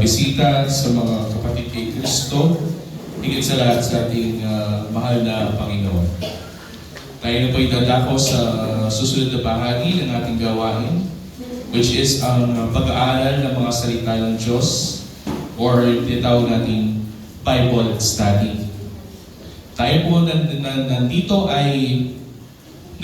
bisita, sa mga kapatid kay Kristo, higit sa lahat sa ating mahal na Panginoon. Tayo na po'y dadako sa susunod na bahagi ng ating gawain, which is ang pag-aaral ng mga salita ng Diyos or tinatawag nating Bible study. Tayo po nandito ay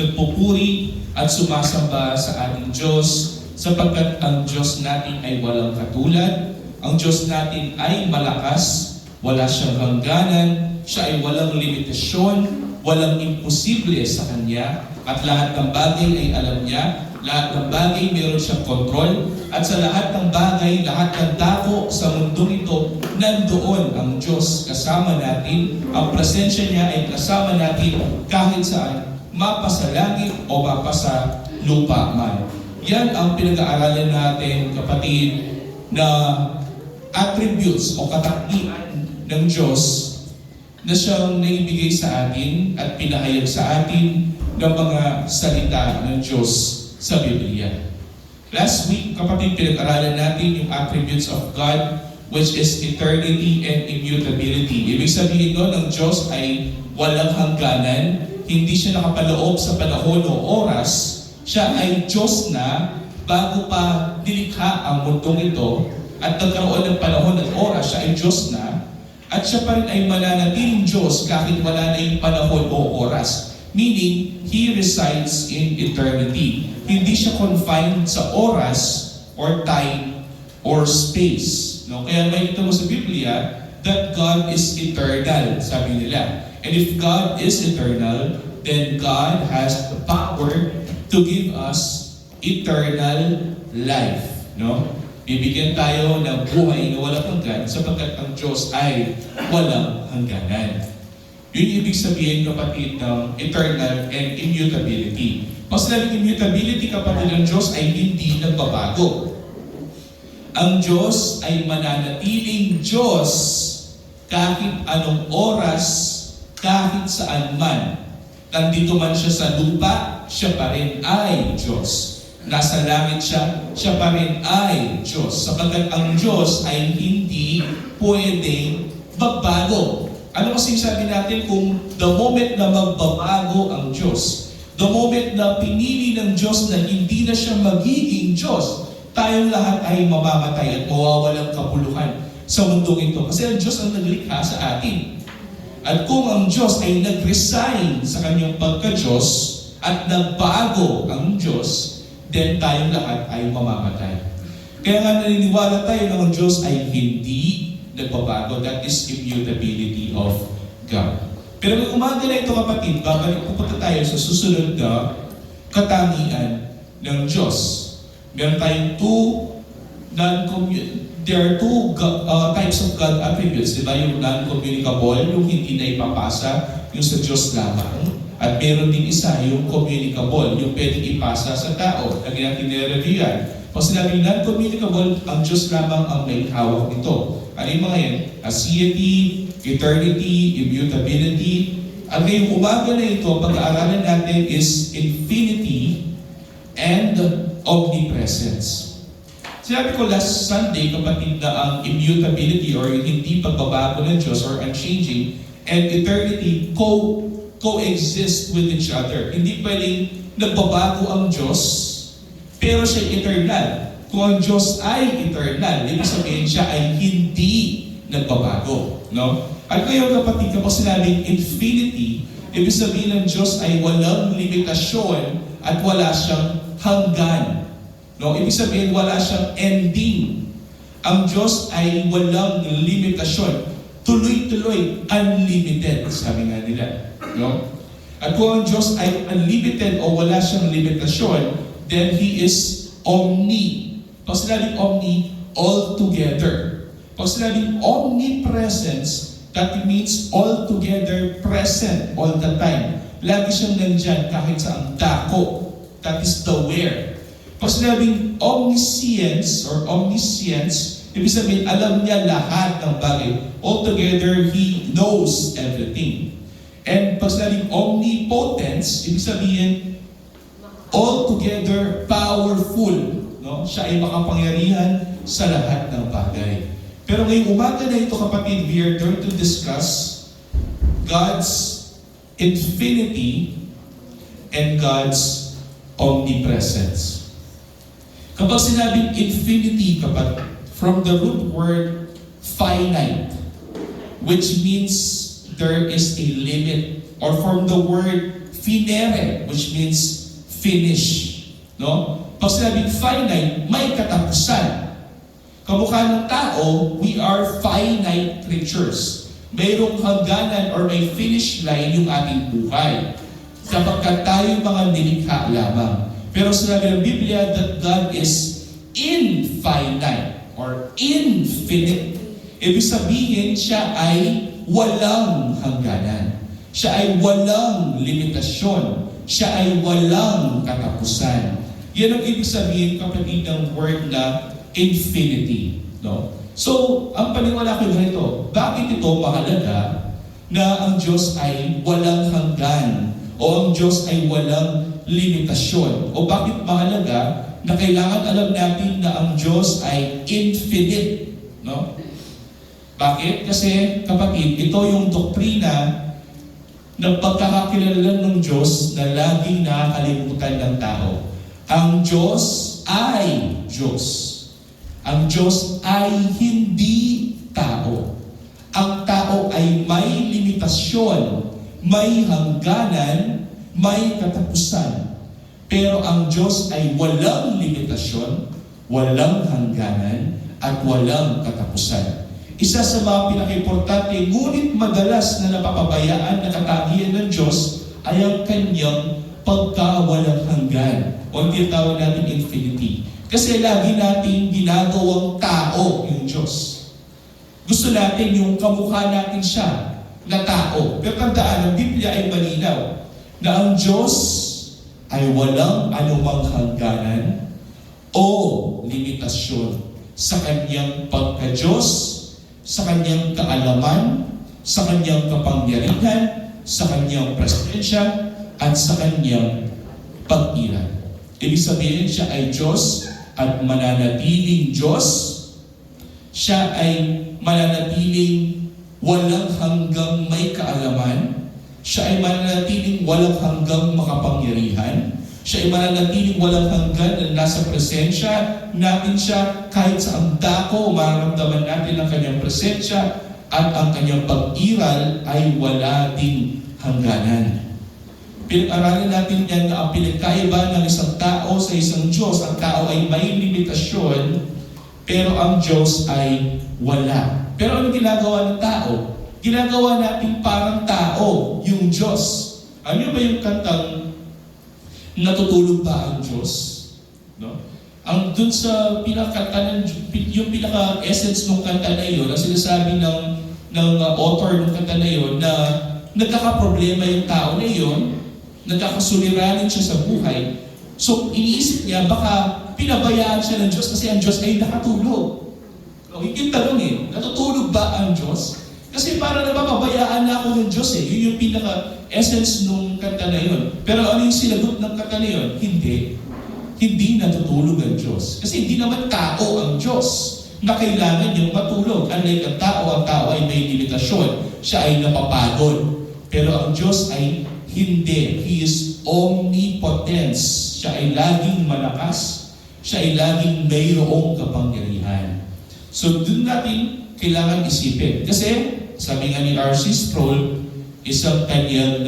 nagpupuri at sumasamba sa ating Diyos sapagkat ang Diyos natin ay walang katulad, ang Diyos natin ay malakas, wala siyang hangganan, siya ay walang limitasyon, walang imposible sa Kanya, at lahat ng bagay ay alam niya, lahat ng bagay meron siyang kontrol, at sa lahat ng bagay, lahat ng dako sa mundong ito, nandoon ang Diyos kasama natin, ang presensya niya ay kasama natin kahit saan, mapasa langit o mapasa lupa man. Yan ang pinag-aaralan natin, kapatid, na attributes o katangian ng Diyos na siyang naibigay sa atin at pinahayag sa atin ng mga salita ng Diyos sa Biblia. Last week, kapatid, pinag-aralan natin yung attributes of God, which is eternity and immutability. Ibig sabihin doon, ang Diyos ay walang hangganan, hindi siya nakapaloob sa panahon o oras, siya ay Diyos na bago pa nilikha ang mundong ito at nagkaroon ng panahon at oras, siya ay Diyos na at siya pa rin ay mananatiling Diyos kahit wala na yung panahon o oras. Meaning, He resides in eternity. Hindi siya confined sa oras or time or space. No? Kaya may ito mo sa Biblia that God is eternal, sabi nila. And if God is eternal, then God has the power to give us eternal life. No? Bibigyan tayo ng buhay na walang hanggan sapagkat ang Diyos ay walang hangganan. Yun ibig sabihin, kapatid, ng eternal and immutability. Pag sinabing immutability, kapatid, ng Diyos ay hindi nagbabago. Ang Diyos ay mananatiling Diyos kahit anong oras, kahit saan man. Nandito man siya sa lupa, siya pa rin ay Diyos. Nasa langit siya, siya pa rin ay Diyos. Sapagkat ang Diyos ay hindi pwedeng magbago. Ano kasi sabi natin kung the moment na magbabago ang Diyos, the moment na pinili ng Diyos na hindi na siya magiging Diyos, tayong lahat ay mamamatay at mawawalang kapuluhan sa mundong ito. Kasi ang Diyos ang naglikha sa atin. At kung ang Diyos ay nag-resign sa kanyang pagka-Diyos at nagbago ang Diyos, then tayong lahat ay mamamatay. Kaya nga naniniwala tayo na ang Diyos ay hindi nagbabago. That is immutability of God. Pero may umaga na ito, kapatid, babalik pupunta tayo sa susunod na katangian ng Diyos. Meron tayong there are two types of God attributes, di ba? Yung non-communicable, yung hindi na ipapasa, yung sa Diyos lamang. At meron din isa, yung communicable, yung pwedeng ipasa sa tao. Lagi natin nire-review yan. Pag sinabing non-communicable, ang Diyos lamang ang may hawak nito. Ano yung mga yan? Aseity, eternity, immutability. At ngayong umaga na ito, pag-aaralan natin is infinity and omnipresence. Sinabi ko last Sunday, kapatid, na ang immutability or hindi pagbabago ng Diyos or unchanging and eternity coexist with each other. Hindi pwedeng nagbabago ang Diyos, pero siya eternal. Kung ang Diyos ay eternal, ibig sabihin siya ay hindi nagbabago. No? At ngayon, kapatid, kapag sinabing infinity, ibig sabihin ng Diyos ay walang limitasyon at wala siyang hanggan. No? Ibig sabihin, wala siyang ending. Ang Diyos ay walang limitasyon. Tuloy-tuloy, unlimited, sabi nga nila. No? At kung ang Diyos ay unlimited o wala siyang limitasyon, then He is omni. Pag sinabing omni, altogether. Pag sinabing omnipresence, that means altogether present all the time. Lagi siyang nandyan kahit sa ang dako. That is the where. Pag sinabing omniscience or omniscience, ibig sabihin, alam niya lahat ng bagay. Altogether, He knows everything. And pag sinabing omnipotence, ibig sabihin, altogether powerful. No? Siya ay makapangyarihan sa lahat ng bagay. Pero ngayong umaga na ito, kapatid, we are going to discuss God's infinity and God's omnipresence. Kapag sinabing infinity, kapag from the root word finite, which means there is a limit, or from the word finere, which means finish. No? Pag sinabing finite, may katapusan. Kamukha ng tao, we are finite creatures. Mayroong hangganan or may finish line yung ating buhay. Sapagkat tayo mga nilikha lamang. Pero sinabi ng Biblia that God is infinite or infinite. Ibig sabihin, siya ay walang hangganan. Siya ay walang limitasyon. Siya ay walang katapusan. Yan ang ibig sabihin, kapatid, ng word na infinity. No? So, ang paniwala ko ganito, bakit ito mahalaga na ang Diyos ay walang hanggan o ang Diyos ay walang limitasyon? O bakit mahalaga na kailangan alam natin na ang Diyos ay infinite? No? Bakit? Kasi, kapatid, ito yung doktrina ng pagkakakilala ng Diyos na laging nakakalimutan ng tao. Ang Diyos ay Diyos. Ang Diyos ay hindi tao. Ang tao ay may limitasyon, may hangganan, may katapusan. Pero ang Diyos ay walang limitasyon, walang hangganan, at walang katapusan. Isa sa mga pinaka-importante, ngunit madalas na napapabayaan na katagihan ng Diyos ay ang kanyang pagkawalang hanggan. O ang tinatawag natin infinity. Kasi lagi natin ginagawang tao yung Diyos. Gusto natin yung kamukha natin siya na tao. Pero tandaan, ang Biblia ay malinaw na ang Diyos ay walang anumang hangganan o limitasyon sa kanyang pagka-Diyos, sa kanyang kaalaman, sa kanyang kapangyarihan, sa kanyang presensya, at sa kanyang pag-iral. Ibig sabihin, siya ay Diyos at mananatiling Diyos. Siya ay mananatiling walang hanggang may kaalaman. Siya ay mananatiling walang hanggang makapangyarihan. Siya ay mananatiling walang hanggan na nasa presensya natin siya kahit sa ang dako, mararamdaman natin ang kanyang presensya at ang kanyang pag-iral ay wala ding hangganan. Pinag-aralan natin yan na ang pinagkaiba ng isang tao sa isang Diyos. Ang tao ay may limitasyon, pero ang Diyos ay wala. Pero ano ginagawa ng tao? Ginagawa natin parang tao, yung Diyos. Ano ba yung kantang natutulog ba ang Diyos? No? Ang dun sa yung pinaka-essence ng kanta na yun, ang sinasabi ng author ng kanta na yun, na nagkakaproblema yung tao na yun, nagkakasuliranin siya sa buhay. So, iniisip niya, baka pinabayaan siya ng Diyos kasi ang Diyos ay nakatulog. So, yung tanong natutulog ba ang Diyos? Kasi para napapabayaan na ako ng Diyos Yun yung pinaka-essence nung kanta na yun. Pero ano yung sinagot ng kanta na yun? Hindi. Hindi natutulog ang Diyos. Kasi hindi naman tao ang Diyos na kailangan niyang matulog. Unlike ang tao ay may limitasyon. Siya ay napapagod. Pero ang Diyos ay hindi. He is omnipotence. Siya ay laging malakas. Siya ay laging mayroong kapangyarihan. So, dun natin kailangan isipin. Kasi, sabi nga ni R.C. Sproul, isang kanyang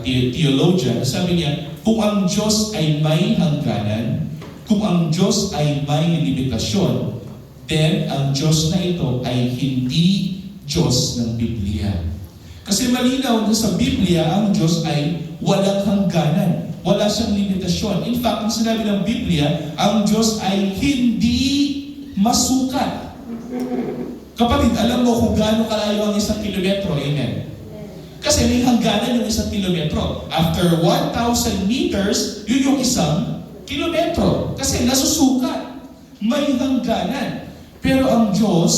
theologian, sabi niya, kung ang Diyos ay may hangganan, kung ang Diyos ay may limitasyon, then ang Diyos na ito ay hindi Diyos ng Biblia. Kasi malinaw na sa Biblia, ang Diyos ay walang hangganan. Wala siyang limitasyon. In fact, ang sinabi ng Biblia, ang Diyos ay hindi masukat. Kapatid, alam mo kung gaano kalayo ang 1 kilometro, amen? Kasi may hangganan yung 1 kilometro. After 1,000 meters, yun yung 1 kilometro. Kasi nasusukat. May hangganan. Pero ang Diyos,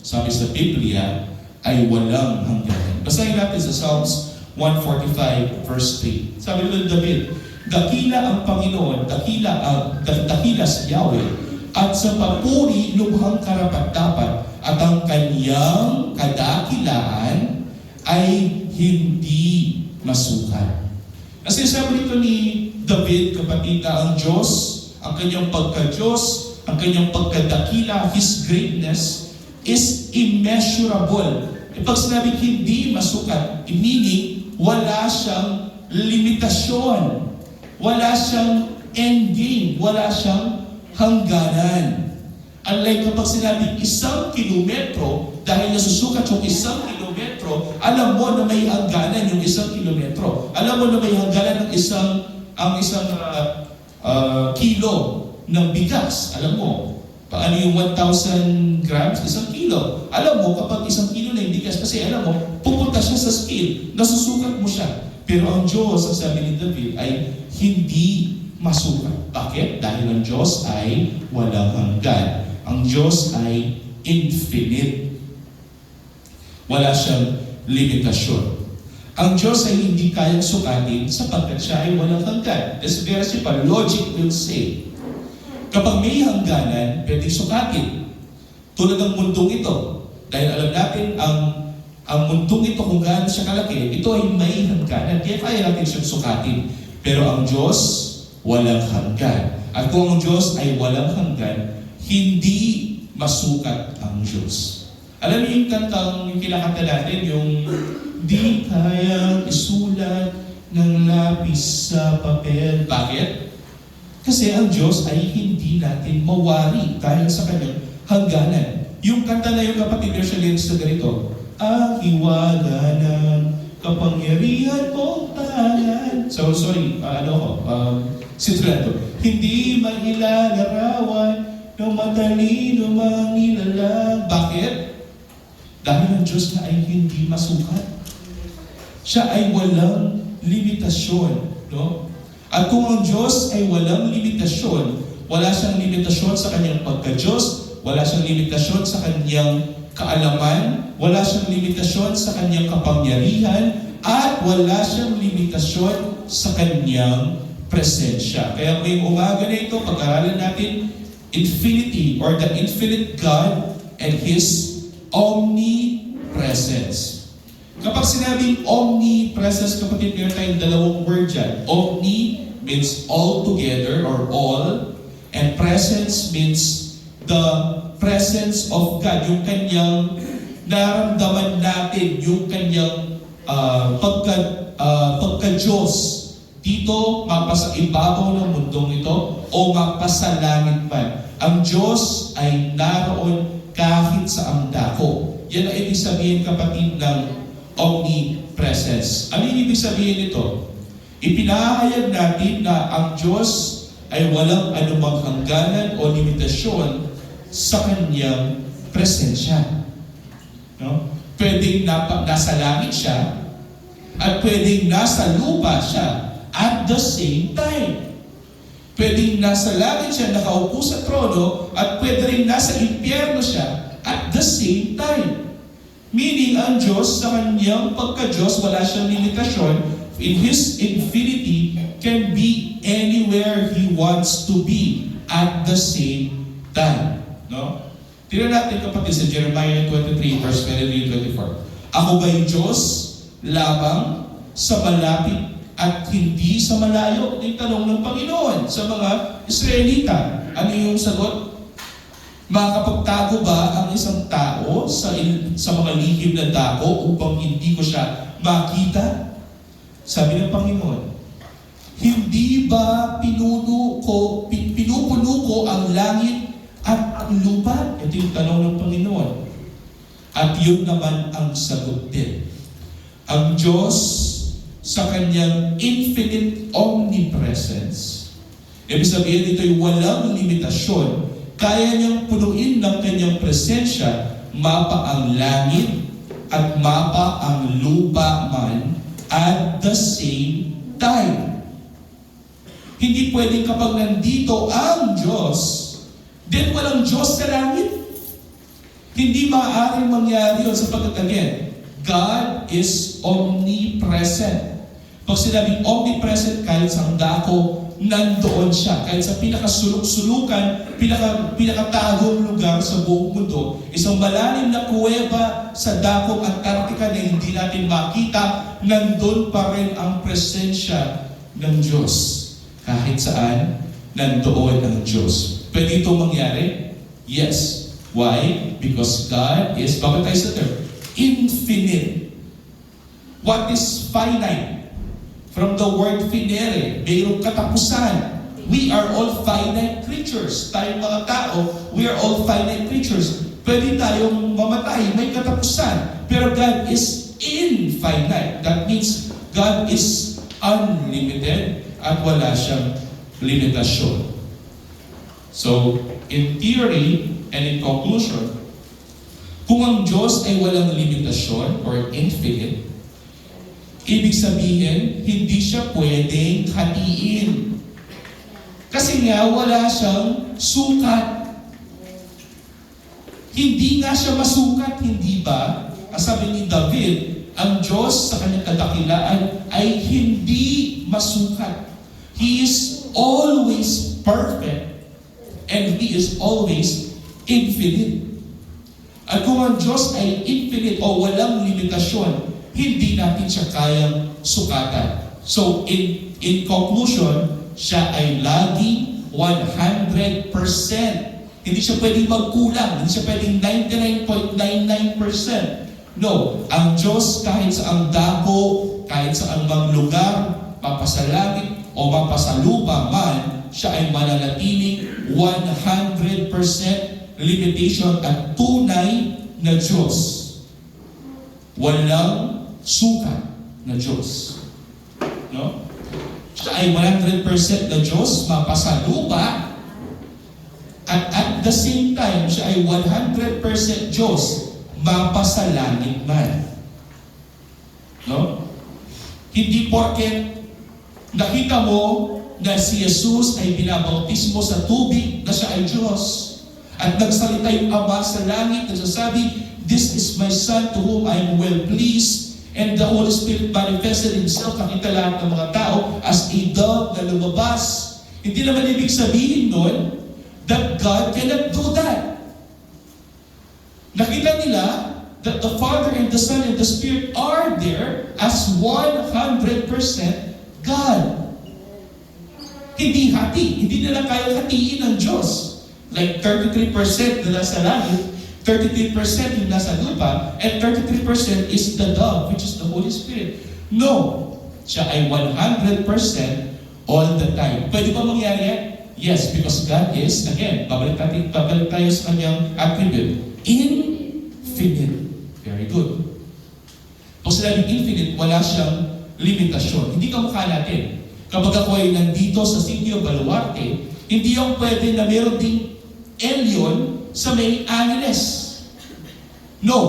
sabi sa Biblia, ay walang hangganan. Basahin natin sa Psalms 145 verse 3. Sabi ng David, dakila ang Panginoon, dakila si Yahweh, at sa papuri lubhang karapat-dapat, at ang ang kanyang kadakilaan ay hindi masukat. Kasi sabi nito ni David, kapatid, na ang Diyos, ang kanyang pagka-Diyos, ang kanyang pagkadakila, His greatness, is immeasurable. E pag sinabing hindi masukat, meaning wala siyang limitasyon, wala siyang ending, wala siyang hangganan. Unlike kapag sinabing 1 kilometro, dahil nasusukat yung 1 kilometro, alam mo na may hangganan yung 1 kilometro. Alam mo na may hangganan ng isang kilo ng bigas. Alam mo, paano yung 1,000 grams? 1 kilo. Alam mo, kapag 1 kilo na yung bigas, kasi alam mo, pupunta siya sa scale, nasusukat mo siya. Pero ang Diyos, ang sabi ni David, ay hindi masukat. Bakit? Dahil ang Diyos ay walang hanggan. Ang Diyos ay infinite. Wala siyang limitasyon. Ang Diyos ay hindi kayang sukatin sapagkat siya ay walang hanggan. That's very simple. Logic will say, kapag may hangganan, pwedeng sukatin. Tulad ng mundong ito. Dahil alam natin, ang mundong ito kung gaano siya kalaki, ito ay may hangganan. Kaya kaya natin siyang sukatin. Pero ang Diyos, walang hanggan. At kung ang Diyos ay walang hanggan, hindi masukat ang Diyos. Alam niyo yung kantang yung kinakanta natin, yung di kayang isulat ng lapis sa papel. Bakit? Kasi ang Diyos ay hindi natin mawari dahil sa kanyang hangganan. Yung kanta na yung kapatid niyo siya lyrics na ganito, ang hiwala ng kapangyarihan mong tangan. So, sorry, Sitrado. Hindi mailalarawan ng matalino mga nilalang. Bakit? Dahil ang Diyos na ay hindi masukat. Siya ay walang limitasyon. No? At kung ang Diyos ay walang limitasyon, wala siyang limitasyon sa kanyang pagka-Diyos, wala siyang limitasyon sa kanyang kaalaman, wala siyang limitasyon sa kanyang kapangyarihan, at wala siyang limitasyon sa kanyang presensya. Kaya ngayong umaga na ito, pag-aralan natin infinity or the infinite God and His omnipresence. Kapag sinabing omnipresence, kapatid, meron tayong dalawang word dyan. Omni means all together or all, and presence means the presence of God, yung kanyang naramdaman natin, yung kanyang pagka-Diyos. Dito, mapasa ibabaw ng mundong ito o mapasa langit man. Ang Diyos ay naroon kahit sa amdako. Yan ang ibig sabihin, kapatid, ng omnipresence. Ano yung ibig sabihin nito? Ipinahayag natin na ang Diyos ay walang anumang hangganan o limitasyon sa kanyang presensya. No? Pwedeng nasa langit siya at pwedeng nasa lupa siya at the same time. Pwedeng nasa langit siya, nakaupo sa trono, at pwede rin nasa impyerno siya at the same time. Meaning, ang Diyos sa kanyang pagka-Diyos, wala siyang limitasyon. In His infinity, can be anywhere He wants to be at the same time. No? Tignan natin, kapatid, sa Jeremiah 23, verse 23-24. Ako ba'y Diyos lamang sa malapit at hindi sa malayo? Ito yung tanong ng Panginoon sa mga Israelita. Ano yung sagot? Makakapagtago ba ang isang tao sa mga lihim na dako upang hindi ko siya makita? Sabi ng Panginoon, hindi ba pinupuno ko ang langit at ang lupa? Ito yung tanong ng Panginoon. At yun naman ang sagot din. Ang Diyos sa kanyang infinite omnipresence, ibig sabihin ito'y walang limitasyon, kaya niyang punuin ng kanyang presensya, mapa ang langit at mapa ang lupa man at the same time. Hindi pwedeng kapag nandito ang Diyos, then walang Diyos sa langit. Hindi maaaring mangyari yun sapagkat again, God is omnipresent. Pag sinabing omnipresent, kahit sa dako, nandoon siya. Kahit sa pinakasuluk-sulukan, pinakatagong lugar sa buong mundo, isang malalim na kuweba sa dakong Antarctica na hindi natin makita, nandun pa rin ang presensya ng Diyos. Kahit saan, nandoon ang Diyos. Pwede itong mangyari? Yes. Why? Because God is, bakit tayo sa term? Infinite. What is finite? From the word finere, mayroong katapusan. We are all finite creatures. Tayong mga tao, we are all finite creatures. Pwede tayong mamatay, may katapusan. Pero God is infinite. That means God is unlimited at wala siyang limitasyon. So, in theory and in conclusion, kung ang Diyos ay walang limitasyon or infinite, ibig sabihin, hindi siya pwedeng hatiin. Kasi nga, wala siyang sukat. Hindi nga siya masukat, hindi ba? Ang sabi ni David, ang Diyos sa kanyang kadakilaan ay hindi masukat. He is always perfect and He is always infinite. At kung ang Diyos ay infinite o walang limitasyon, hindi natin siya kayang sukatan. So, in conclusion, siya ay laging 100%. Hindi siya pwedeng magkulang. Hindi siya pwedeng 99.99%. No, ang Diyos kahit sa ang dako, kahit sa ang mga lugar, mapasalangit o mapasalupa man, siya ay mananatiling 100% limitation at tunay na Diyos. Walang sukat na Diyos. No? Siya ay 100% na Diyos, mapasalupa, at the same time, siya ay 100% Diyos, mapasalangit man. No? Hindi porket nakita mo na si Jesus ay binabautismo sa tubig na siya ay Diyos. At nagsalita yung Ama sa langit, nagsasabi, "This is my Son to whom I am well pleased." And the Holy Spirit manifested Himself, nakita lahat ng mga tao, as a dove na lumabas. Hindi naman ibig sabihin nun that God cannot do that. Nakita nila that the Father and the Son and the Spirit are there as 100% God. Hindi hati. Hindi nila kaya hatiin ng Diyos. Like 33% na nasa langit, 33% yung nasa lupa, and 33% is the dove, which is the Holy Spirit. No. Siya ay 100% all the time. Pwede ba mangyari yan? Yes, because God is, again, babalik tayo sa kanyang attribute, infinite. Very good. Pag sinabing infinite, wala siyang limitasyon. Hindi kamukha natin. Kapag ako ay nandito sa City of Baluarte, hindi ako pwede na meron ding alien sa may Angeles. No.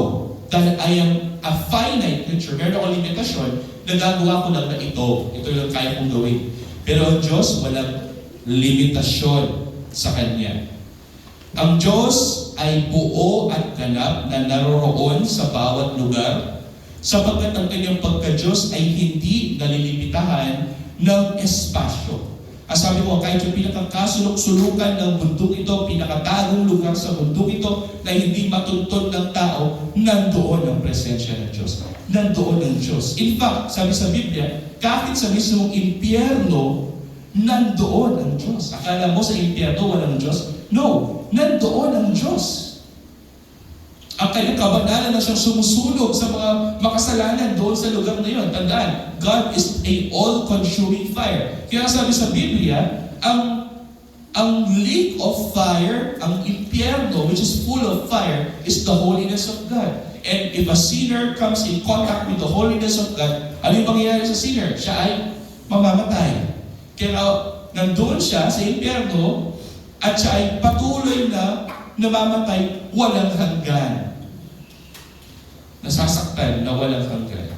Dahil I am a finite creature. Meron akong limitasyon, nagagawa ko lang na ito. Ito yung kaya kong gawin. Pero ang Diyos, walang limitasyon sa Kanya. Ang Diyos ay buo at ganap na naroroon sa bawat lugar, sapagkat ang Kanyang pagka-Diyos ay hindi nalilimitahan ng espasyo. Sabi ko, kahit yung pinakakasulok-sulukan ng bundok ito, pinakatagong lugar sa bundok ito na hindi matuntun ng tao, nandoon ang presensya ng Diyos. Nandoon ang Diyos. In fact, sabi sa Biblia, kahit sa mismong impyerno, nandoon ang Diyos. Akala mo sa impyerno walang Diyos? No, nandoon ang Diyos. Ang kanyang kabanalan na siyang sumusunog sa mga makasalanan doon sa lugar na yun. Tandaan, God is a all-consuming fire. Kaya sabi sa Biblia, ang lake of fire, ang impyerno, which is full of fire, is the holiness of God. And if a sinner comes in contact with the holiness of God, ano yung mangyayari sa sinner? Siya ay mamamatay. Kaya nandun siya sa impyerno, at siya ay patuloy na namamatay walang hanggan. Nasasaktan na walang hanggan.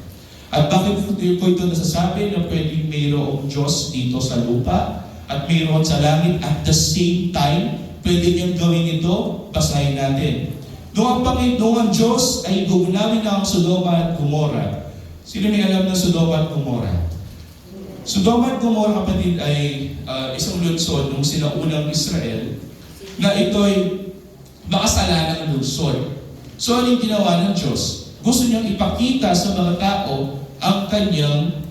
At bakit ko ito nasasabi na pwedeng mayroong Diyos dito sa lupa at mayroon sa langit at the same time, pwede niyang gawin ito? Basahin natin. Noong ang Diyos ay gugunawin na ang Sodoma at Gomora. Sino may alam na Sodoma at Gomora? Sodoma at Gomorrah, kapatid, ay isang lungsod ng sinaunang Israel na ito'y makasalanang lungsod. So, anong ginawa ng Diyos? Gusto niyang ipakita sa mga tao ang kanyang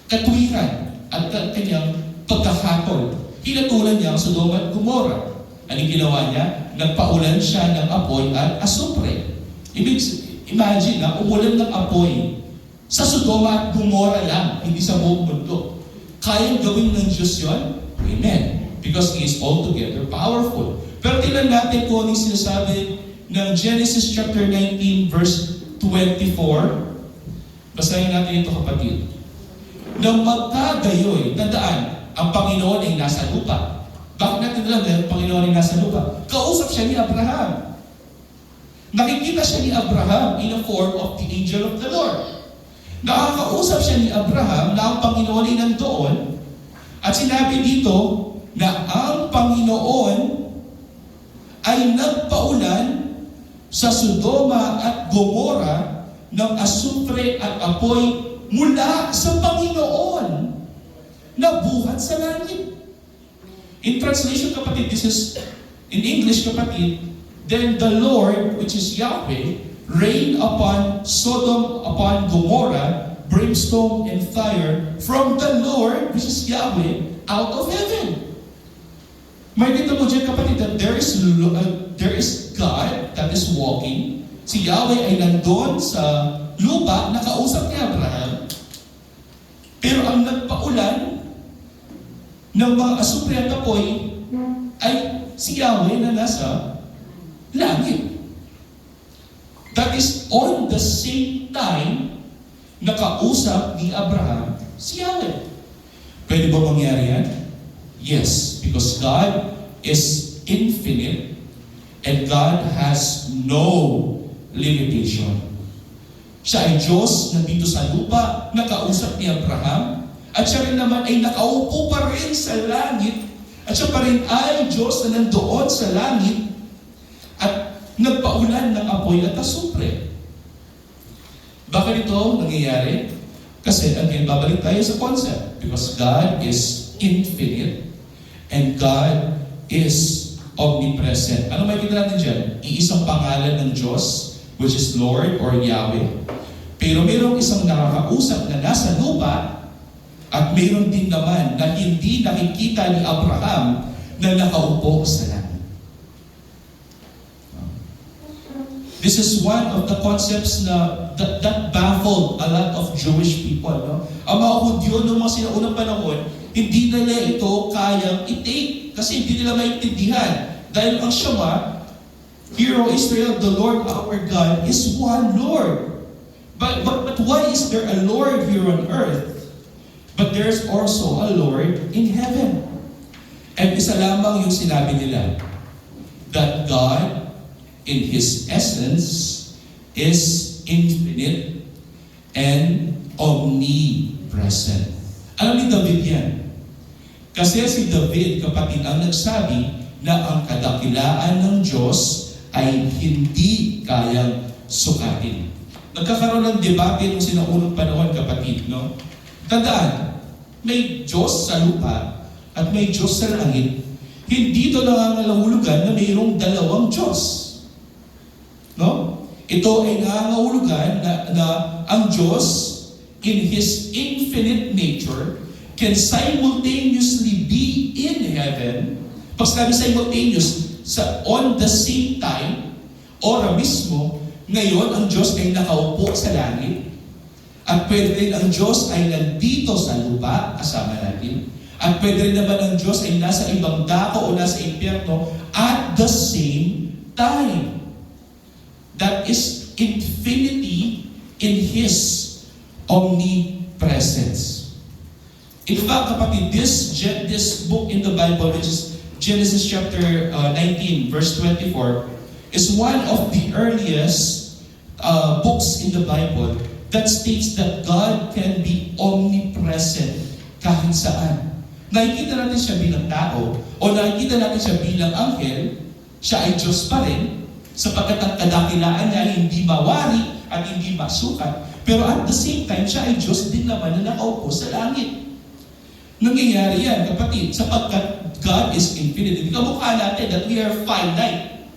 katwiran at kanyang pagkakatol. Hinatulan niya ang Sodoma at Gomorrah. Anong ginawa niya? Nagpaulan siya ng apoy at asupre. Imagine na umulan ng apoy sa Sodoma at Gomorrah lang, hindi sa buong mundo. Kayang gawin ng Diyos yun? Amen. Because He is altogether powerful. Pero tingnan natin kung anong sinasabi ng Genesis chapter 19 verse 24. Basahin natin ito, kapatid. Nang magkagayoy, tandaan, ang Panginoon ay nasa lupa. Bakit natin alam na ang Panginoon ay nasa lupa? Kausap siya ni Abraham. Nakikita siya ni Abraham in the form of the angel of the Lord. Nakakausap siya ni Abraham na ang Panginoon ay nandoon at sinabi dito na ang Panginoon ay nagpaulan sa Sodoma at Gomorrah ng asupre at apoy mula sa Panginoon na buhat sa langit. In translation, kapatid, this is, in English, kapatid, then the Lord, which is Yahweh, rained upon Sodom, upon Gomorrah, brimstone and fire from the Lord, which is Yahweh, out of heaven. May dito mo dyan, kapatid, that there is God that is walking. Si Yahweh ay nandun sa lupa, nakausap ni Abraham. Pero ang nagpaulan ng mga asupre at apoy ay si Yahweh na nasa langit. That is on the same time nakausap ni Abraham si Yahweh. Pwede ba mangyari yan? Yes, because God is infinite and God has no limitation. Siya ay Diyos na dito sa lupa, nakausap ni Abraham, at siya rin naman ay nakaupo pa rin sa langit, at siya pa rin ay Diyos na nandoon sa langit, at nagpaulan ng apoy at asupre. Bakit ito nangyayari? Kasi, again, babalik tayo sa concept. Because God is infinite and God is omnipresent. Ano makikita natin dyan? Iisang pangalan ng Diyos, which is Lord or Yahweh. Pero mayroong isang nakakausap na nasa lupa at mayroon din naman na hindi nakikita ni Abraham na nakaupo sa langit. This is one of the concepts na that baffled a lot of Jewish people. No? Ang mga Hudyo noong mga sinaunang panahon, hindi nila ito kayang i-take kasi hindi nila maintindihan. Dahil ang Shema, Hear, O Israel, the Lord our God is one Lord. But why is there a Lord here on earth? But there's also a Lord in heaven. And isa lamang yung sinabi nila, that God in His essence is infinite and omnipresent. Alam ni David yan. Kasi si David, kapatid, ang nagsabi na ang kadakilaan ng Diyos ay hindi kayang sukatin. Nagkakaroon ng debate nung sinaunang panahon, kapatid, no? Tandaan, may Diyos sa lupa at may Diyos sa langit. Hindi ito nangangahulugan na mayroong dalawang Diyos. No? Ito ay nangangahulugan na ang Diyos, in His infinite nature, can simultaneously be in heaven. Pag sinabi simultaneous, on the same time, ora mismo, ngayon ang Diyos ay nakaupo sa langit. At pwede rin ang Diyos ay nandito sa lupa, kasama natin. At pwede rin naman ang Diyos ay nasa ibang dako o nasa impyerno at the same time. That is infinity in His omnipresence. In fact, kapatid, this book in the Bible, which is Genesis chapter 19, verse 24, is one of the earliest books in the Bible that states that God can be omnipresent kahit saan. Nakikita natin siya bilang tao, o nakikita natin siya bilang anghel, siya ay Diyos pa rin, sapagkat ang kadakilaan niya hindi mawari at hindi masukat. Pero at the same time, siya ay Diyos din naman na nakaupo sa langit. Nangyayari yan, kapatid, sapagkat God is infinite. Hindi kamukha natin that we are finite.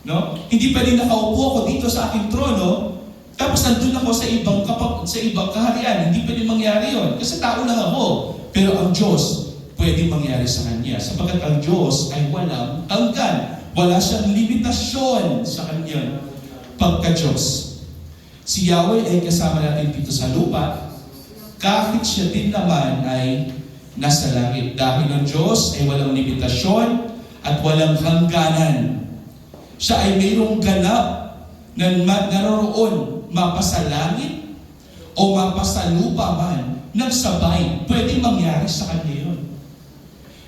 No? Hindi pwedeng nakaupo ako dito sa aking trono, tapos nandun ako sa ibang kaharian. Hindi pwedeng mangyari yon kasi tao lang ako. Pero ang Diyos, pwedeng mangyari sa Kanya. Sapagkat ang Diyos ay walang hanggan. Wala siyang limitasyon sa Kanyang pagka-Diyos. Si Yahweh ay kasama natin dito sa lupa, kahit siya din naman ay nasa langit. Dahil ang Diyos ay walang limitasyon at walang hangganan. Siya ay mayroong ganap na naroon mapasa langit o mapasa lupa man ng sabay. Pwede mangyari sa Kanya yun.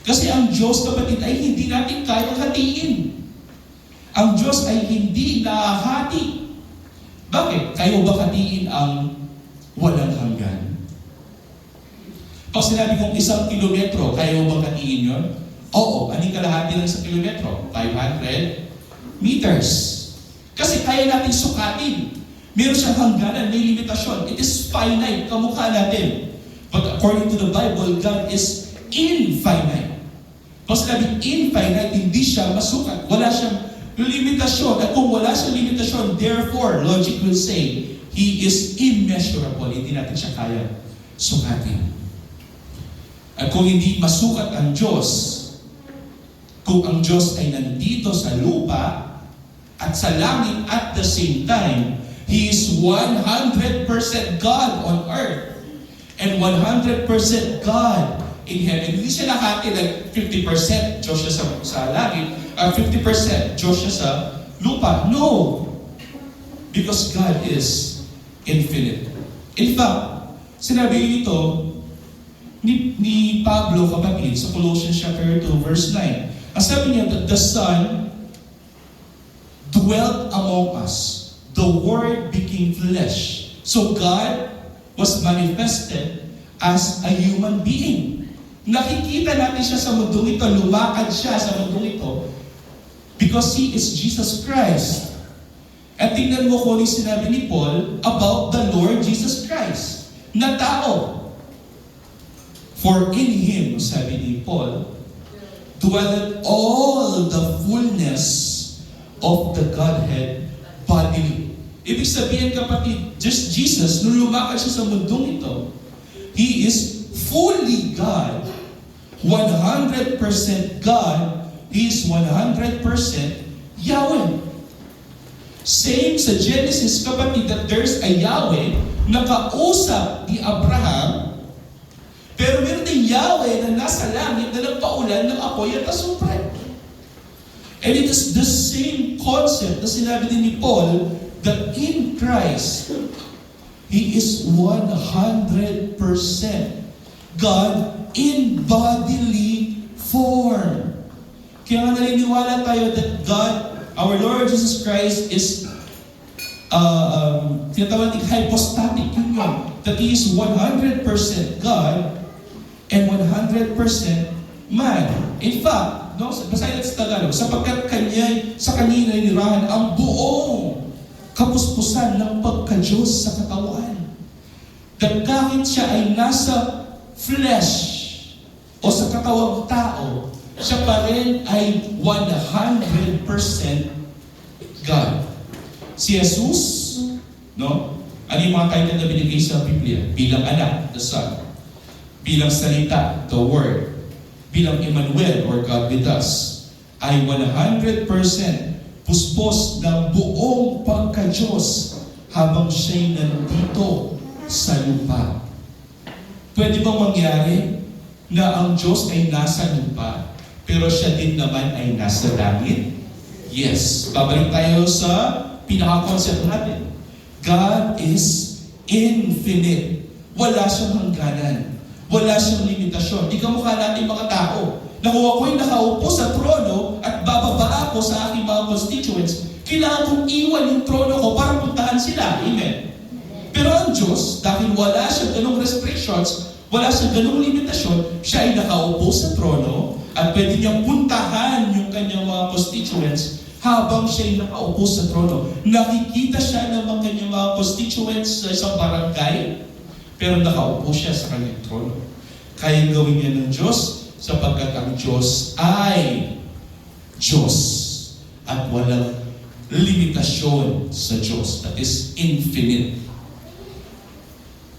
Kasi ang Diyos, kapatid, ay hindi natin kayang hatiin. Ang Diyos ay hindi nahahati. Bakit? Kayo ba hatiin ang walang hanggan? Pag sinabi kong 1 kilometro, kaya mo bang hatiin yun? Oo. Anong kalahati ng 1 kilometro? 500 meters. Kasi kaya natin sukatin. Meron siyang hangganan, may limitasyon. It is finite, kamukha natin. But according to the Bible, God is infinite. Pag sinabi infinite, hindi siya masukat. Wala siyang limitasyon. At kung wala siyang limitasyon, therefore, logic will say, He is immeasurable. Hindi natin siya kaya sukatin. At kung hindi masukat ang Diyos, kung ang Diyos ay nandito sa lupa at sa langit at the same time, He is 100% God on earth and 100% God in heaven. Hindi siya nakati like 50% Diyos siya sa langit at 50% Diyos siya sa lupa. No! Because God is infinite. In fact, sinabi nito ni Pablo, kapatid, sa Colossians chapter 2, verse 9. Ang sabi niya that the Son dwelt among us. The Word became flesh. So God was manifested as a human being. Nakikita natin siya sa mundong ito, lumakad siya sa mundong ito because He is Jesus Christ. At tingnan mo kung sinabi ni Paul about the Lord Jesus Christ na tao. For in Him, sabi ni Paul, dwelleth all the fullness of the Godhead bodily. Ibig sabihin, kapatid, just Jesus, nung lumakad siya sa mundong ito, He is fully God, 100% God, He is 100% Yahweh. Same sa Genesis, kapatid, that there's a Yahweh na kausap ni Abraham, pero meron din Yahweh na nasa langit na nagpaulan ng apoy at asupre. And it is the same concept na sinabi din ni Paul that in Christ, He is 100% God in bodily form. Kaya nga naniniwala tayo that God, our Lord Jesus Christ is tinatawag natin hypostatic union. That He is 100% God and 100% man. In fact, no, basahin natin sa Tagalog, sapagkat sa Kanya nirahan ang buong kapuspusan ng pagka-Diyos sa katawan. That kahit siya ay nasa flesh o sa katawang tao, siya pa rin ay 100% God. Si Jesus, no? Ano yung mga title na binigay sa Biblia? Bilang anak, the Son. Bilang salita, the Word. Bilang Emmanuel, or God with us, ay 100% puspos ng buong pagka-Diyos habang siya'y nandito sa lupa. Pwede bang mangyari na ang Diyos ay nasa lupa, pero siya din naman ay nasa langit? Yes. Babalik tayo sa pinaka-concept natin. God is infinite. Wala siyang hangganan. Wala siyang limitasyon. Di kamukha natin mga tao. Na kung ako'y nakaupo sa trono at bababa ako sa aking mga constituents, kailangan kong iwan yung trono ko para puntahan sila. Amen. Pero ang Diyos, dahil wala siyang ganong restrictions, wala siyang ganong limitasyon, siya ay nakaupo sa trono at pwede niyang puntahan yung kanyang mga constituents habang siya'y nakaupo sa trono. Nakikita siya ng mga kanyang mga constituents sa isang barangay, pero nakaupo siya sa kanyang trono. Kaya gawin niya ng Diyos sapagkat ang Diyos ay Diyos at walang limitasyon sa Diyos. That is infinite.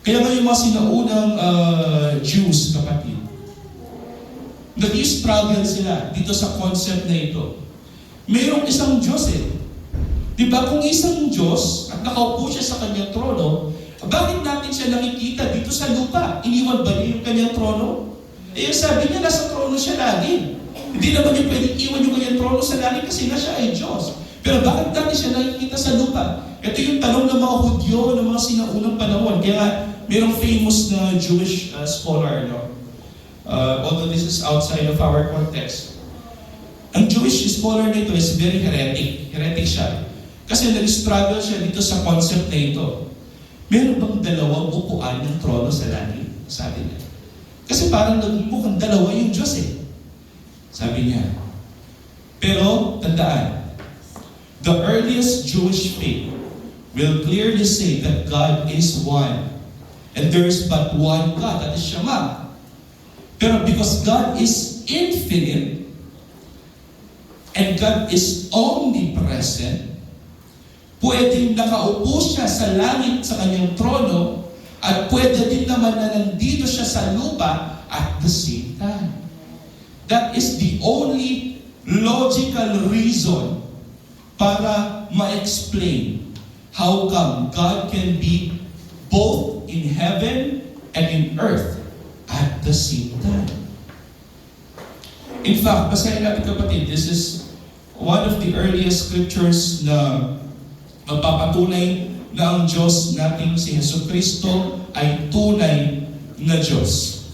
Kaya nga yung mga sinaunang Jews, kapatid, nag-struggle sila dito sa concept na ito. Mayroong isang Diyos eh. Diba kung isang Diyos at nakaupo siya sa kanyang trono, bakit natin siya nakikita dito sa lupa? Iniwan ba niya yung kanyang trono? Eh sabi niya, nasa trono siya lagi. Hindi naman niya pwedeng iwan yung kanyang trono sa langit kasi nga siya ay Diyos. Pero bakit natin siya nakikita sa lupa? Ito yung tanong ng mga Hudyo ng mga sinaunang panahon. Kaya mayroong famous na Jewish scholar, no? Although this is outside of our context. Ang Jewish scholar nito is very heretic. Heretic siya. Kasi nag-struggle siya dito sa concept na ito. Meron bang dalawang upuan ng trono sa langit? Sabi niya. Kasi parang mukhang dalawa yung Diyos eh. Sabi niya. Pero, tandaan, the earliest Jewish faith will clearly say that God is one. And there is but one God, that is Shema. Pero because God is infinite, and God is omnipresent, pwedeng nakaupo siya sa langit sa kanyang trono, at pwede din naman na nandito siya sa lupa at the same time. That is the only logical reason para ma-explain how come God can be both in heaven and in earth at the same time. In fact, basahin natin kapatid, this is one of the earliest scriptures na magpapatunay na ang Diyos nating si Jesucristo ay tunay na Diyos.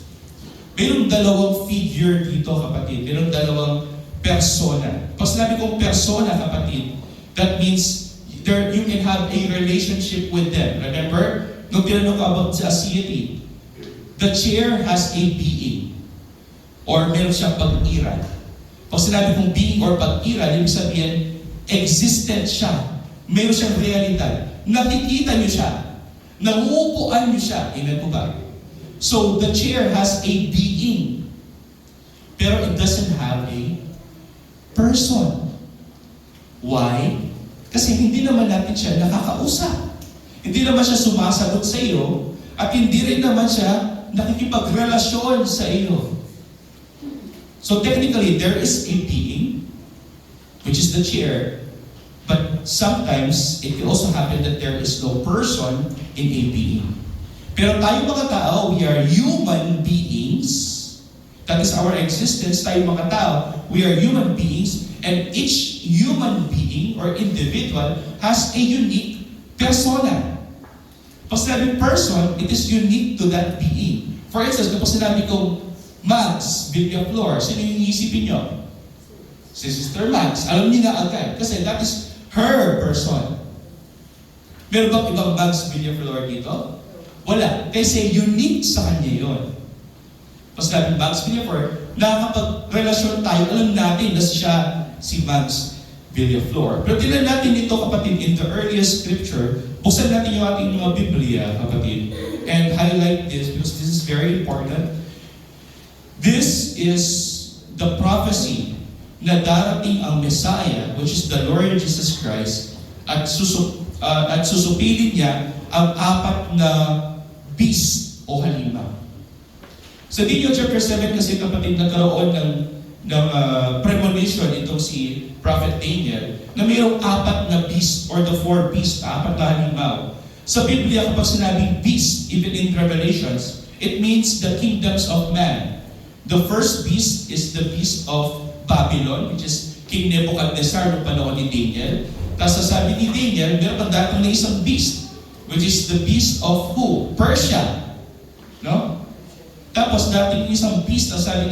Mayroong dalawang figure dito kapatid, mayroong dalawang persona. Pag sinabi kong persona kapatid, that means you can have a relationship with them. Remember, nung tinanong ka about sa deity, the chair has a being or meron siyang pag-iral. Pag sinabi kong being or pag-iral, ibig sabihin, existent siya. Meron siyang realidad. Nakikita niyo siya. Nanguupuan niyo siya. Amen po ba? So, the chair has a being. Pero it doesn't have a person. Why? Kasi hindi naman natin siya nakakausap. Hindi naman siya sumasagot sa iyo at hindi rin naman siya nakikipagrelasyon sa iyo. So technically, there is a being, which is the chair, but sometimes it can also happen that there is no person in a being. Pero tayo mga tao, we are human beings. That is our existence. Tayo mga tao, we are human beings, and each human being or individual has a unique persona. Pag sinabi person, it is unique to that being. For instance, kapag sinabi kong Mags Villaflor, sino yung iisipin nyo? Si Sister Mags. Alam niyo na agad. Kasi that is her person. Meron bang ibang Mags Villaflor dito? Wala. Kasi unique sa kanya yun. Pag sinabi Mags Villaflor, nakakapag-relasyon tayo, alam natin na siya si Mags Villaflor. Pero tingnan natin ito kapatid, in the earliest scripture, buksan natin yung ating mga Biblia, kapatid, and highlight this because this is very important. This is the prophecy na darating ang Messiah, which is the Lord Jesus Christ, at susupilin niya ang apat na beast o halimaw. Sa Daniel chapter 7 kasi kapatid, nagkaroon ng premonition itong si Prophet Daniel na mayroong apat na beast or the four beasts, apat na halimaw. Sa Biblia, kapag sinabing beast, even in Revelations, it means the kingdoms of man. The first beast is the beast of Babylon, which is King Nebuchadnezzar noong panahon ni Daniel. Tapos sabi ni Daniel, meron pang datang na isang beast, which is the beast of who? Persia. No? Tapos dating isang beast na sabi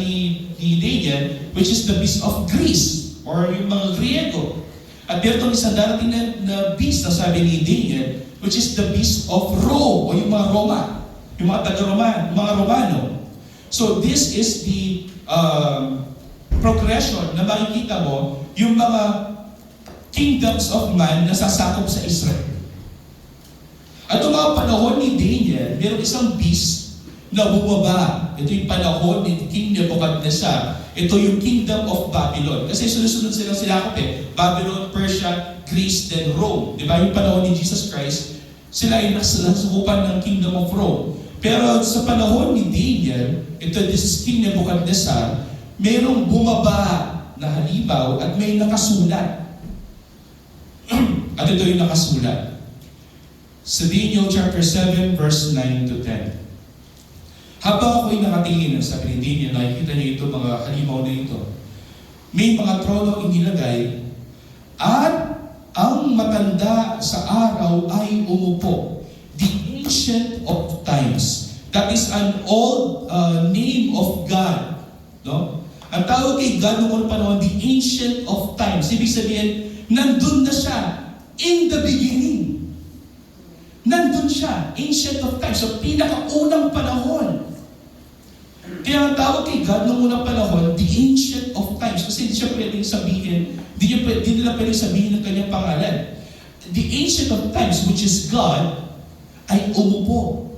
ni Daniel, which is the beast of Greece, or yung mga Griego. At meron isang darating na beast na sabi ni Daniel, which is the beast of Rome, o yung mga Roma, yung mga taga-Roman, mga Romano. So this is the progression na makikita mo, yung mga kingdoms of man na sasakop sa Israel. At noong mga panahon ni Daniel, mayroong isang beast na bumaba. Ito yung panahon ni King Nebuchadnezzar. Ito yung kingdom of Babylon. Kasi sunod-sunod silang silakop Babylon, Persia, Greece, then Rome. Di ba? Yung panahon ni Jesus Christ, sila ay nasukupan ng kingdom of Rome. Pero sa panahon ni Daniel, ito, this is King Nebuchadnezzar, mayroong bumaba na halimaw at may nakasulat. At ito yung nakasulat. Sa Daniel chapter 7, verse 9 to 10. Habang ako'y nakatingin, sabi ni Daniel, nakikita niyo ito, mga halimaw na ito. May mga trono inilagay, at ang matanda sa araw ay umupo. The Ancient of Times. That is an old name of God. No? Ang tawag kay God noong panahon, the Ancient of Times. Ibig sabihin, nandun na siya in the beginning. Nandun siya, Ancient of Times. So, pinakaunang panahon. Kaya ang tawag kay God noong unang panahon, the Ancient of Times. Kasi hindi siya pwedeng sabihin, hindi nila pwedeng sabihin ng kanyang pangalan. The Ancient of Times, which is God, ay umupo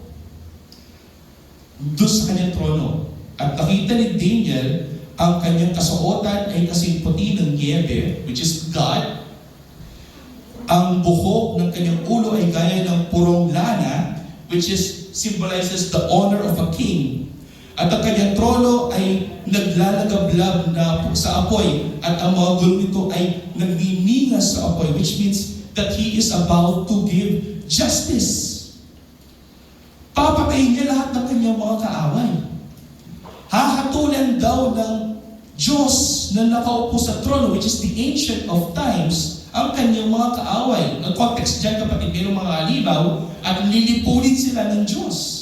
doon sa kanyang trono. At nakita ni Daniel, ang kanyang kasuotan ay kasing puti ng niebe, which is God. Ang buhok ng kanyang ulo ay gaya ng purong lana, which is symbolizes the honor of a king. At ang kanyang trono ay naglalagablab na sa apoy, at ang mga gulo nito ay nagniningas sa apoy, which means that He is about to give justice. Papatayin niya lahat ng kanyang mga kaaway. Hahatulan daw ng Diyos na nakaupo sa trono, which is the Ancient of Times, ang kanyang mga kaaway. Ang context dyan, kapatid, mayroong mga alibaw at lilipunin sila ng Diyos.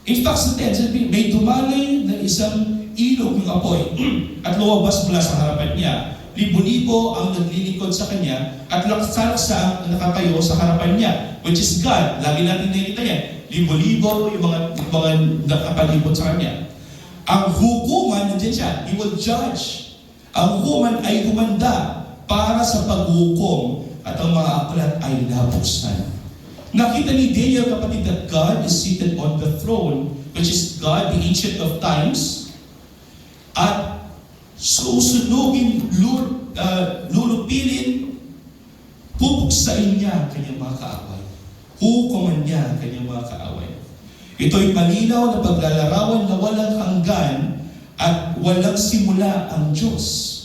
In fact, sa text, may dumalay na isang ilog ng apoy at lumabas mula sa harapan niya. Libo-libo ang naglilingkod sa kanya at laksa-laksa ang nakatayo sa harapan niya, which is God. Lagi natin nakikita yan. Libo-libo yung mga nakapalibot sa kanya. Ang hukuman, nandiyan siya, He will judge. Ang hukuman ay humanda para sa paghukom at ang mga aklat ay nabuksan. Nakita ni Daniel, kapatid, that God is seated on the throne, which is God, the Ancient of Times, at susunugin, lulupilin, pupuksain niya ang kanyang mga kaaway. Hukuman niya ang kanyang mga kaaway. Ito'y malinaw na paglalarawan na walang hanggan at walang simula ang Diyos.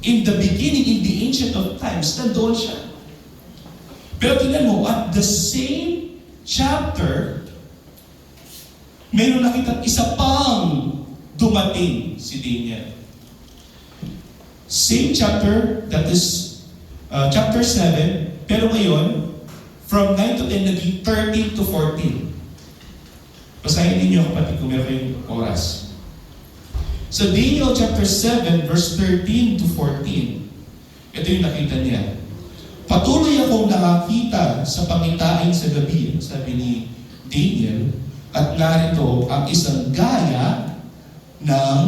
In the beginning, in the Ancient of Times, nandoon siya. Pero tingnan mo, at the same chapter, mayroon nakita isa pang dumating si Daniel. Same chapter, that is chapter 7, pero ngayon, from 9 to 10, naging 13 to 14. Basahin ninyo, kapatid, kung meron kayong oras. So Daniel chapter 7, verse 13 to 14. Ito yung nakita niya. Patuloy akong nakakita sa pangitain sa gabi, sabi ni Daniel, at narito ang isang gaya ng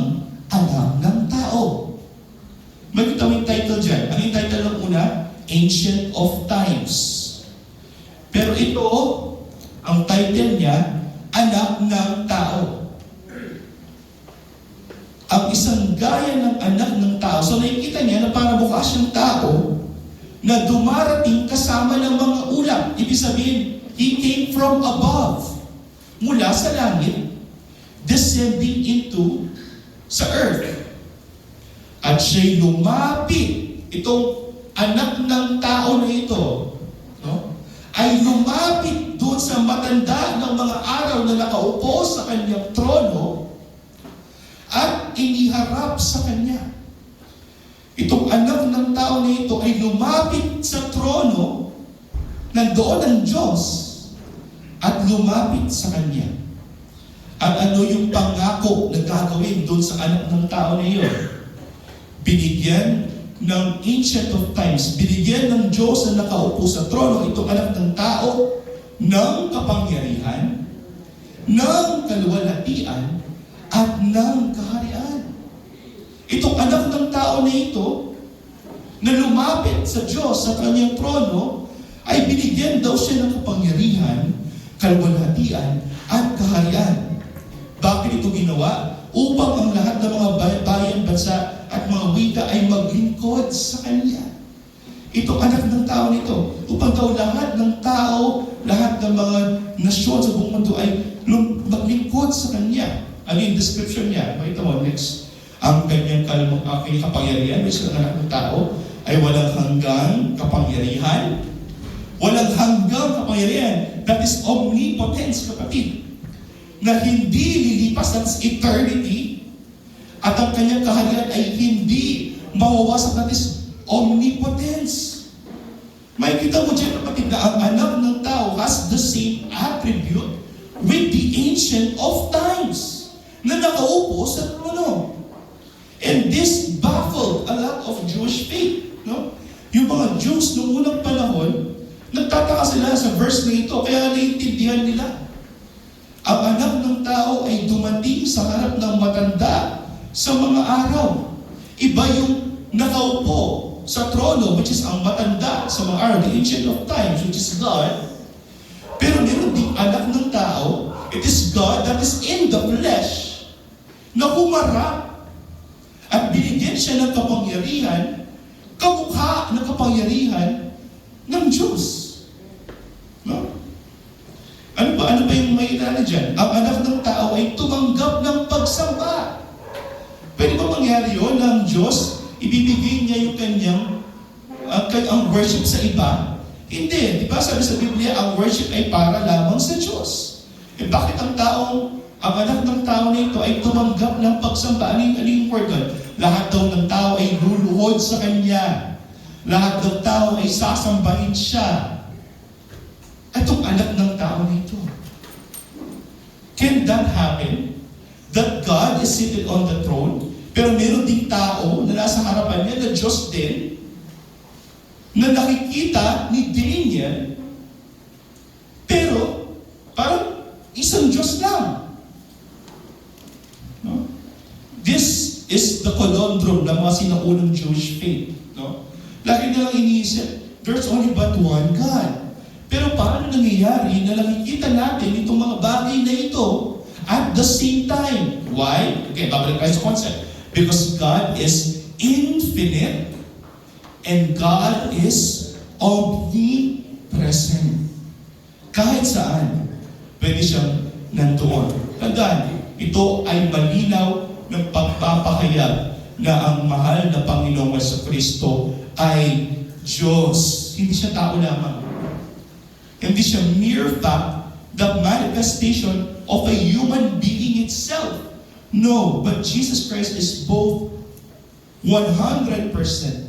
anak ng tao. Makita mo yung title dyan. Ano yung title ng una? Ancient of Times. Pero ito, ang title niya, Anak ng Tao. Ang isang gaya ng anak ng tao. So nakikita niya na para bukas yung tao na dumarating kasama ng mga ulap. Ibig sabihin, He came from above. Mula sa langit, descending into sa earth. At siya'y lumapit. Itong anak ng tao na ito, no, ay lumapit doon sa matanda ng mga araw na nakaupo sa kanyang trono at iniharap sa kanya. Itong anak ng tao na ito ay lumapit sa trono, nandoon ang Diyos, at lumapit sa kanya. At ano yung pangako na gagawin doon sa anak ng tao na iyon? Binigyan ng Ancient of Times, binigyan ng Diyos na nakaupo sa trono, itong anak ng tao, ng kapangyarihan, ng kaluwalhatian, at ng kaharian. Itong anak ng tao na ito, na lumapit sa Diyos sa kanyang trono, ay binigyan daw siya ng kapangyarihan, kalwalhatian, at kaharian. Bakit ito ginawa? Upang ang lahat ng mga bayan, bansa, at mga wika ay maglingkod sa Kanya. Ito, anak ng tao nito. Upang daw lahat ng tao, lahat ng mga nasyon sa buong mundo ay maglingkod sa Kanya. Ano yung description niya? Makita mo, next. Ang kanyang kapangyarihan, which is ang anak ng tao, ay walang hanggang kapangyarihan. Walang hanggang kapangyarihan. That is omnipotence, kapatid. Na hindi lilipas, that's eternity. At ang kanyang kaharian ay hindi mawawasak, that is omnipotence. May kita mo dyan, kapatid, na ang anak ng tao has the same attribute with the Ancient of Times na nakaupo sa trono. And this baffled a lot of Jewish faith. No? Yung mga Jews noong unang panahon, nagtataka sila sa verse na ito, kaya naiintindihan nila. Ang anak ng tao ay dumating sa harap ng matanda sa mga araw. Iba yung nakaupo sa trono, which is ang matanda sa mga araw, the Ancient of Times, which is God. Pero meron ding anak ng tao, it is God that is in the flesh, na humarap at binigyan siya ng kapangyarihan, kamukha ng kapangyarihan ng Diyos. No? Ano ba yung may ilala dyan? Ang anak ng tao ay tumanggap ng pagsamba. Pwede ba mangyari yun na ang Diyos, ibibigay niya yung kanyang ang worship sa iba? Hindi. Di ba sabi sa Biblia, ang worship ay para lamang sa Diyos. Bakit ang anak ng tao na ito ay tumanggap ng pagsamba? Ano yung word doon? Lahat daw ng tao ay luluhod sa Kanya. Lahat ng tao ay sasambahin siya. Itong anak ng tao na ito. Can that happen? That God is seated on the throne, pero meron ding tao na nasa harapan niya na Diyos din, na nakikita ni Daniel, pero parang isang Diyos lang. No? This is the conundrum ng mga sinaunang Jewish faith. No? Lagi na lang iniisip, there's only but one God. Pero paano nangyayari na nakikita natin itong mga bagay na ito at the same time? Why? Okay, babalik tayo sa concept. Because God is infinite and God is omnipresent. Kahit saan, pwede siyang nandoon. Tandaan, ito ay malinaw ng pagpapahayag na ang mahal na Panginoong Jesucristo ay Diyos. Hindi siya tao lamang. Hindi siya mere fact, the manifestation of a human being itself. No, but Jesus Christ is both 100%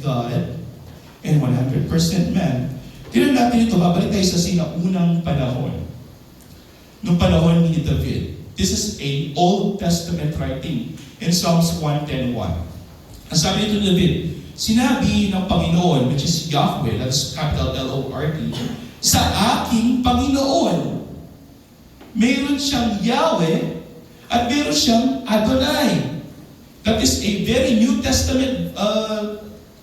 God and 100% man. Tignan natin ito, babalik tayo sa sinaunang panahon. Noong panahon ni David. This is a Old Testament writing in Psalms 110:1. Ang sabi nito ni David, sinabi ng Panginoon, which is Yahweh, that's capital L-O-R-D, sa aking Panginoon. Meron siyang Yahweh at meron siyang Adonai. That is a very New Testament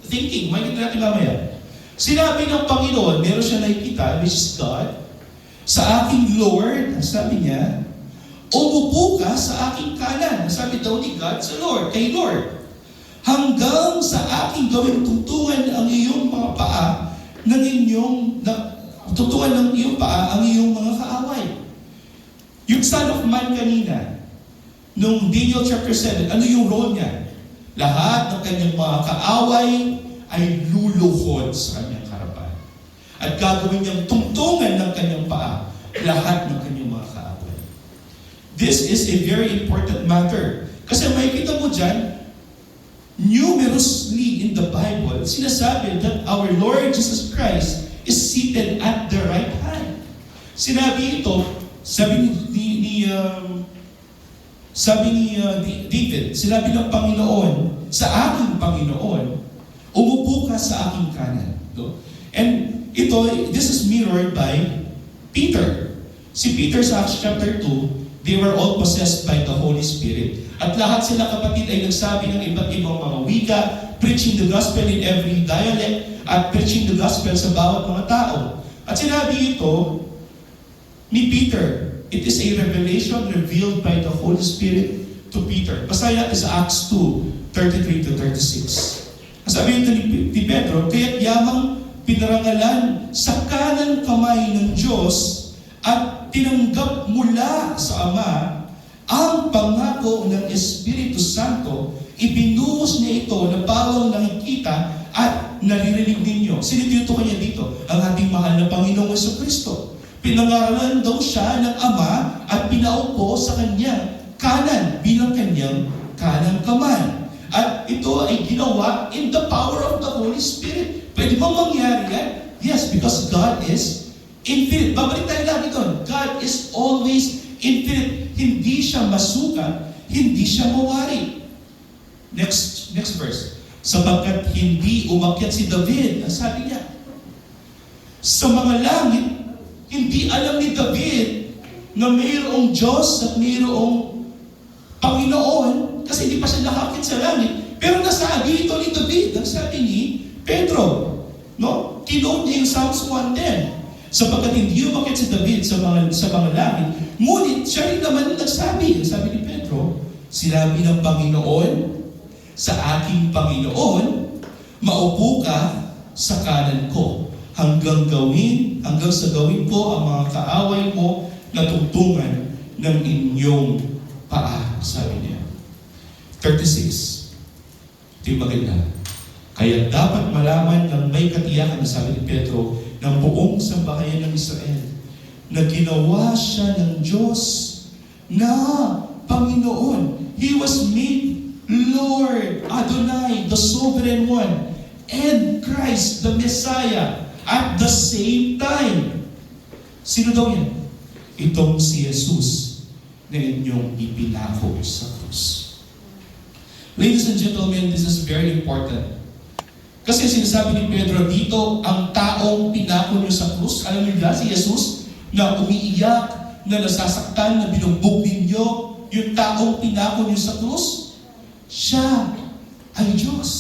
thinking. Makikita natin mamaya. Sinabi ng Panginoon, meron siya nakikita, which is God, sa aking Lord, sabi niya, umupo ka sa aking kanan. Sabi daw ni God sa Lord, kay Lord, hanggang sa aking gawing tuntungan ang iyong mga paa ng inyong tutuan ng iyong paa ang iyong mga kaaway. Yung Son of Man kanina, nung Daniel chapter 7, ano yung role niya? Lahat ng kanyang mga kaaway ay luluhod sa kanyang harapan. At gagawin niyang tungtungan ng kanyang paa lahat ng kanyang mga kaaway. This is a very important matter. Kasi makikita mo dyan, numerously in the Bible, sinasabi that our Lord Jesus Christ is seated at the right hand. Sinabi ito, sabi ni David, sinabi ng Panginoon, sa aking Panginoon, umupo ka sa aking kanan. No? And ito, this is mirrored by Peter. Si Peter sa Acts chapter 2, They were all possessed by the Holy Spirit. At lahat sila kapatid ay nagsabi ng iba't ibang mga wika, preaching the gospel in every dialect, at preaching the gospel sa bawat mga tao. At sinabi ito ni Peter, it is a revelation revealed by the Holy Spirit to Peter. Basahin natin sa Acts 2:33-36. Sabi ito ni Pedro, kaya't yamang pinarangalan sa kanan kamay ng Diyos at tinanggap mula sa Ama ang pangako ng Espiritu Santo, ibinuhos niya ito na bawang nakikita at naririnig ninyo. Sinituto niya dito ang ating mahal na Panginoong Jesucristo. Pinangaralan daw siya ng Ama at pinaupo sa kanyang kanan bilang kanyang kanang kamay. At ito ay ginawa in the power of the Holy Spirit. Pwede bang mangyari yan? Yes, because God is infinite. Babalik tayo lagi doon. God is always infinite. Hindi siya masukat, hindi siya mawari. Next verse. Sapagkat hindi umakyat si David, ang sabi niya, sa mga langit, hindi alam ni David na mayroong Diyos at mayroong Panginoon kasi hindi pa siya nakakit sa langit. Pero nasabi ito ni David, ang sabi ni Pedro. No? Tinote niya yung Psalms 110. Sapagkat hindi umakyat si David sa mga langit, ngunit siya rin naman nagsabi. Ang sabi ni Pedro, sinabi ng Panginoon sa aking Panginoon, maupo ka sa kanan ko hanggang sa gawin ko ang mga kaaway mo na tungtungan ng inyong paa, sabi niya. 36. Ito yung maganda. Kaya dapat malaman ng may katiyakan, sabi ni Pedro, ng buong sambahayan ng Israel, na ginawa siya ng Diyos na Panginoon. He was made Lord, Adonai, the Sovereign One, and Christ, the Messiah, at the same time. Sino daw yan? Itong si Jesus na inyong ipinako sa krus. Ladies and gentlemen, this is very important. Kasi sinasabi ni Pedro dito, ang taong pinako niyo sa krus, alam niyo ba si Jesus, na umiiyak, na nasasaktan, na binugbog ninyo, yung taong pinako niyo sa krus, siya ay Diyos.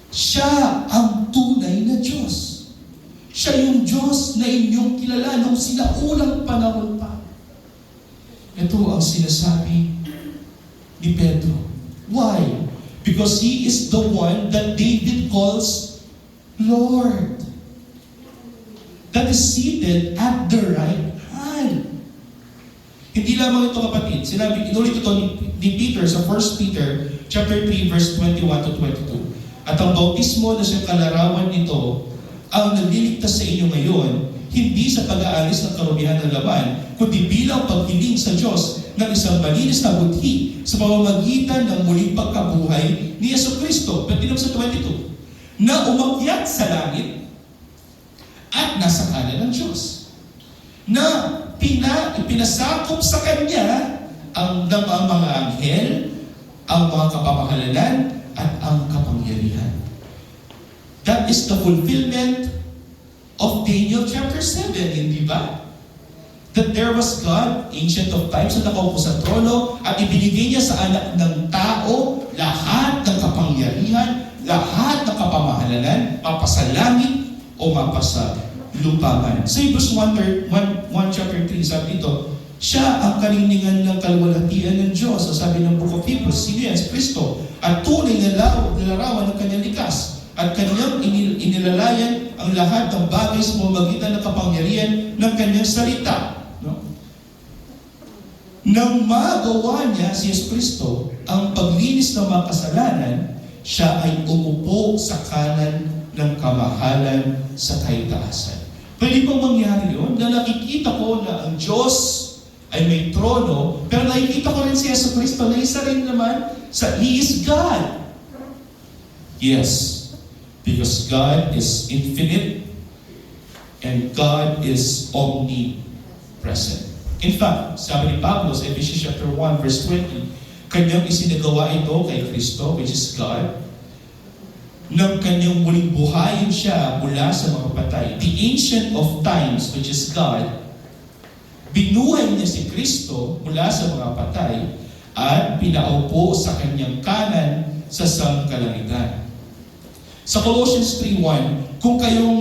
Siya ang tunay na Diyos. Siya yung Diyos na inyong kilala nung sinaunang panahon pa. Ito ang sinasabi ni Pedro. Why? Because he is the one that David calls Lord. That is seated at the right hand. Hindi lamang ito kapatid. Sinabi, inulit ito ni Peter sa 1 Peter chapter 3 verse 21-22. At ang bautismo na siyang kalarawan nito ang nagliligtas sa inyo ngayon, hindi sa pag-aalis ng karumihan ng laman, kundi bilang paghiling sa Diyos ng isang malinis na budhi sa pamamagitan ng muling pagkabuhay ni Jesucristo. Pagtinam sa 22, na umakyat sa langit at nasa kanan ng Diyos, na pinasakop sa Kanya ang mga anghel, ang mga kapamahalanan, at ang kapangyarihan. That is the fulfillment of Daniel chapter 7, hindi ba? That there was God, ancient of times, na nakaupo sa trono, at ibinigay niya sa anak ng tao lahat ng kapangyarihan, lahat ng kapamahalanan, mapasa langit o mapasa lupa man. Sa Hebrews 1 chapter 3, sabi dito, siya ang kalingningan ng kalwalhatian ng Diyos. So sabi ng Book of Hebrews, sino yan? Si Kristo. At tunay na larawan ng kanyang likas. At kanyang inilalayan ang lahat ng bagay sa pamamagitan ng kapangyarihan ng kanyang salita. No? Nang magawa niya si Yesu Kristo ang paglinis ng mga kasalanan, siya ay umupo sa kanan ng kamahalan sa kaitaasan. Pwede pong mangyari yun na nakikita ko na ang Diyos ay may trono, pero nakikita ko rin si Yesu Kristo na isa rin naman sa He is God. Yes, because God is infinite and God is omnipresent. In fact, sabi ni Pablo sa Ephesians chapter 1 verse 20, kanyang isinagawa ito kay Kristo, which is God, nang kanyang muling buhayin siya mula sa mga patay. The Ancient of Times, which is God, Binuhay niya si Kristo mula sa mga patay at pinaupo sa kanyang kanan sa sangkalangitan. Sa Colossians 3:1, kung kayo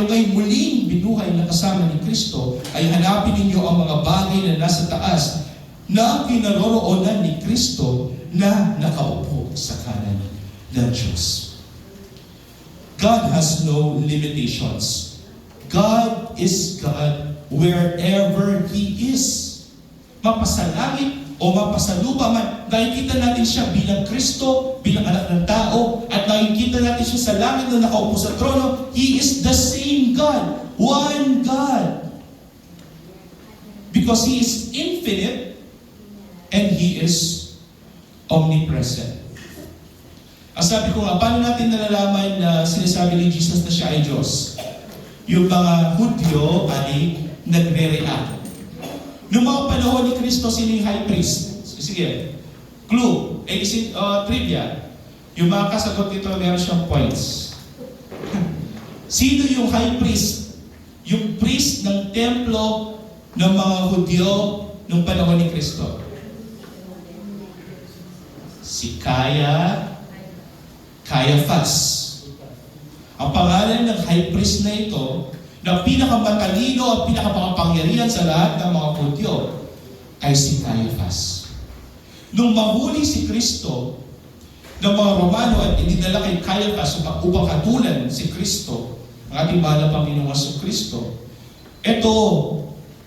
ngay muling binuhay na kasama ni Kristo, ay hanapin ninyo ang mga bagay na nasa taas na kinaroroonan ni Kristo na nakaupo sa kanan ng Diyos. God has no limitations. God is God wherever He is. Mapasalangit o mapasalupa man, nakikita natin siya bilang Kristo, bilang anak ng tao, at nakikita natin siya sa langit na nakaupo sa trono. He is the same God, one God. Because He is infinite and He is omnipresent. Ang sabi ko nga, paano natin nalalaman na sinasabi ni Jesus na siya ay Diyos? Yung mga Hudyo ay nagre-react. Noong mga panahon ni Kristo, sino yung high priest? Sige, clue, trivia. Yung mga kasagot nito, meron siyang points. Sino yung high priest? Yung priest ng templo ng mga Hudyo noong panahon ni Kristo. Si Caiaphas. Ang pangalan ng high priest na ito, na pinakamatalino at pinakamakapangyarihan sa lahat ng mga Hudyo, ay si Caiaphas. Nung mahuli si Kristo ng mga Romano at idinala kay Caiaphas upang hatulan si Kristo, ang ating mahal na Panginoong Jesucristo, ito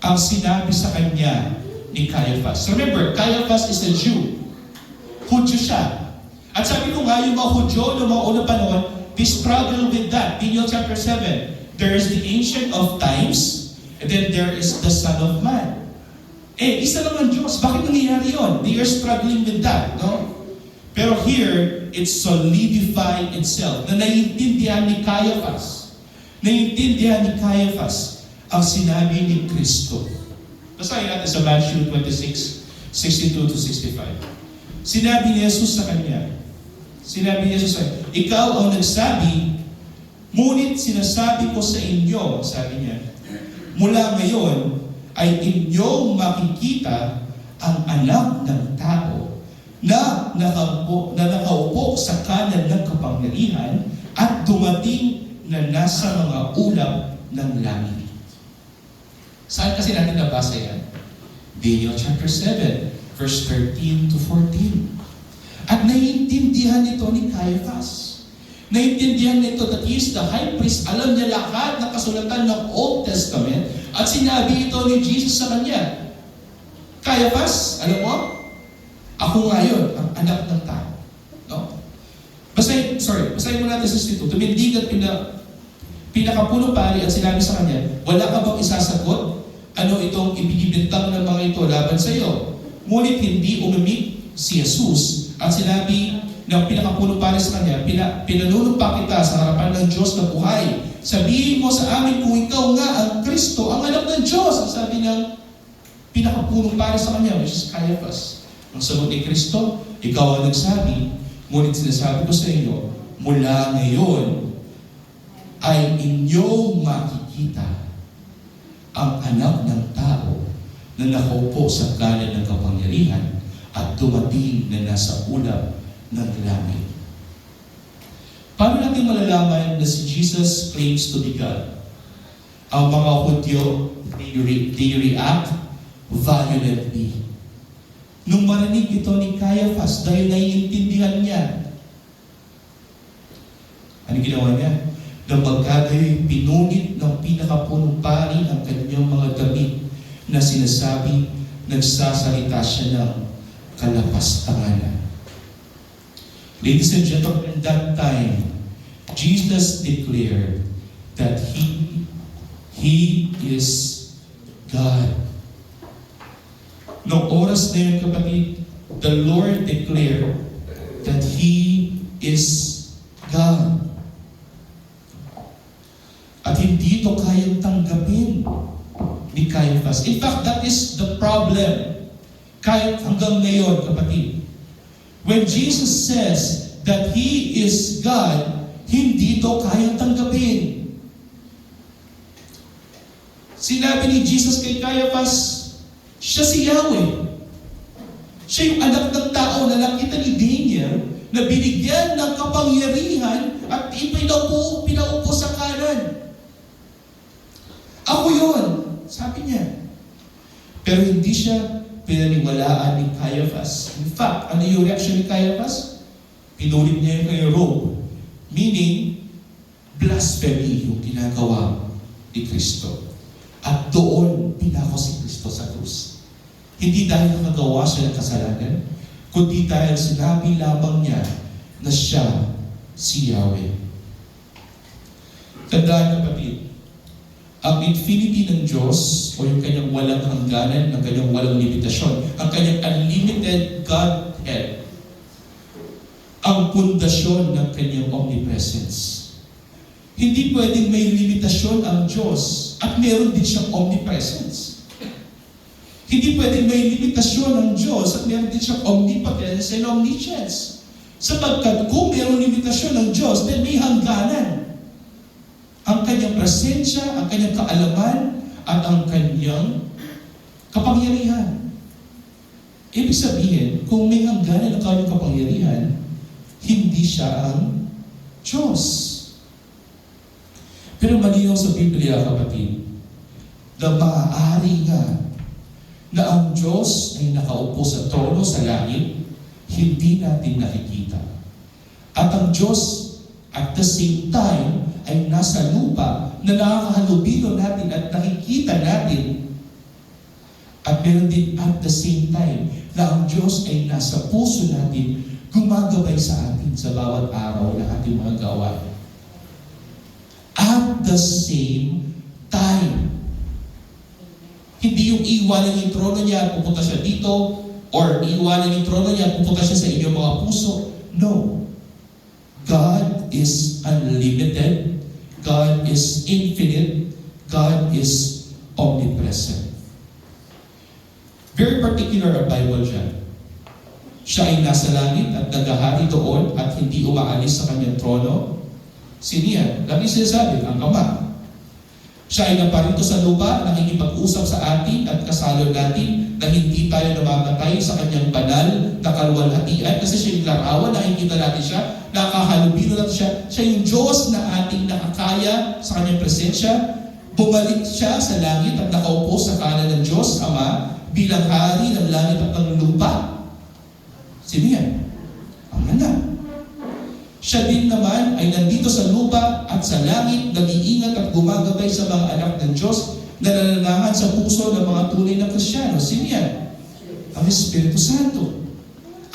ang sinabi sa kanya ni Caiaphas. Remember, Caiaphas is a Jew. Hudyo siya. At sabi ko nga, yung mga Hudyo ng mga unang panahon, they struggle with that. Daniel chapter 7, there is the Ancient of Times, and then there is the Son of Man. Isa lang ang Diyos. Bakit nangyayari yun? They are struggling with that, no? Pero here, it solidified itself. Na naiintindihan ni Caiaphas. Naiintindihan ni Caiaphas ang sinabi ni Kristo. Basahin natin sa Matthew 26, 62-65. Sinabi ni Jesus sa kanya, ikaw ang nagsabi, ngunit sinasabi ko sa inyo, sabi niya, mula ngayon ay inyong makikita ang anak ng tao na nakaupo sa kanan ng kapangyarihan at dumating na nasa mga ulap ng langit. Saan kasi natin nabasa yan? Daniel chapter 7, verse 13-14. At naiintindihan ito ni Caiaphas. Naiintindihan nito that he is the high priest. Alam niya lahat ng kasulatan ng Old Testament. At sinabi ito ni Jesus sa kanya, Caiaphas, alam mo, ako ngayon ang anak ng tao. No? Basahin mo natin sa 62. Tumindig at pinakapulong pari at sinabi sa kanya, wala ka bang isasagot? Ano itong ibigibintang ng mga ito laban sa iyo? Ngunit hindi umimik si Jesus at sinabi ng pinakapulong pari sa kanya, pinanunumpa kita sa harapan ng Diyos na buhay. Sabihin mo sa amin kung ikaw nga ang Kristo, ang anak ng Diyos. Ang sabi ng pinakapulong pari sa kanya, which is Caiaphas. Ang sagot ni Kristo, ikaw ang nagsabi, ngunit sinasabi ko sa inyo, mula ngayon ay inyong makikita ang anak ng tao na nakaupo sa kanan ng kapangyarihan at dumating na nasa ulap ng langit. Paano natin malalaman na si Jesus claims to be God? Ang mga Hudyo, they react violently. Nung marinig ito ni Caiaphas, dahil naiintindihan niya, ano ginawa niya? Nang magkagayoy, pinunit ng pinakapunong pari ang kanyang mga damit na sinasabi, nagsasalita siya ng kalapastanganan. Ladies and gentlemen, at that time, Jesus declared that He is God. Noong oras na yun, kapatid, the Lord declared that He is God. At hindi ito kayang tanggapin ni Caiaphas. In fact, that is the problem. Kahit hanggang ngayon, kapatid. When Jesus says that He is God, hindi ito kayang tanggapin. Sinabi ni Jesus kay Caiaphas, siya si Yahweh. Siya yung anak ng tao na nakita ni Daniel na binigyan ng kapangyarihan at pinaupo sa kanan. Ako yun, sabi niya. Pero hindi siya pinaniwalaan ni Caiaphas. In fact, ano yung reaction ni Caiaphas? Pinulit niya yung kanyang robe. Meaning, blasphemy yung ginagawa ni Kristo. At doon, pinako si Kristo sa krus. Hindi dahil nakagawa siya ng kasalanan, kundi dahil sinabi lamang niya na siya si Yahweh. Tandaan, kapatid, ang infinity ng Diyos o yung kanyang walang hangganan, ang kanyang walang limitasyon, ang kanyang unlimited Godhead, ang pundasyon ng kanyang omnipresence. Hindi pwedeng may limitasyon ang Diyos at meron din siyang omnipresence. Hindi pwedeng may limitasyon ang Diyos at meron din siyang omnipotence and omniscience. Sapagkat kung meron limitasyon ng Diyos, then may hangganan. Ang kanyang presensya, ang kanyang kaalaman, at ang kanyang kapangyarihan. Ibig sabihin, kung may hangganan ang kanyang kapangyarihan, hindi siya ang Diyos. Pero malinaw sa Biblia, kapatid, na maaari nga na ang Diyos ay nakaupo sa trono sa langit, hindi natin nakikita. At ang Diyos, at the same time, ay nasa lupa na nakakahalubilo natin at nakikita natin. At meron din at the same time na ang Diyos ay nasa puso natin, gumagabay sa atin sa bawat araw ng ating mga gawain. At the same time. Hindi yung iwanan yung trono niya at pupunta siya dito, or iwanan yung trono niya at pupunta siya sa inyong mga puso. No. God is unlimited. God is infinite. God is omnipresent. Very particular ang Bible dyan. Siya ay nasa langit at naghahari doon at hindi umaalis sa kanyang trono. Sino yan? Lagi sinasabi, ang Ama. Siya ay naparito sa lupa, nakikipag-usap sa atin at kasalo natin na hindi tayo namamatay sa kanyang banal na kaluwalhatian kasi siya yung larawan, nakikita natin siya, nakahalubilo natin siya. Siya yung Diyos na ating nakakaya sa kanyang presensya. Bumalik siya sa langit at nakaupo sa kanan ng Diyos, Ama, bilang hari ng langit at ng lupa. Sino yan? Ang Anak. Siya din naman ay nandito sa lupa at sa langit, nag-iingat at gumagabay sa mga anak ng Diyos na nananahan sa puso ng mga tunay na Kristiyano. Sino yan? Ang Espiritu Santo.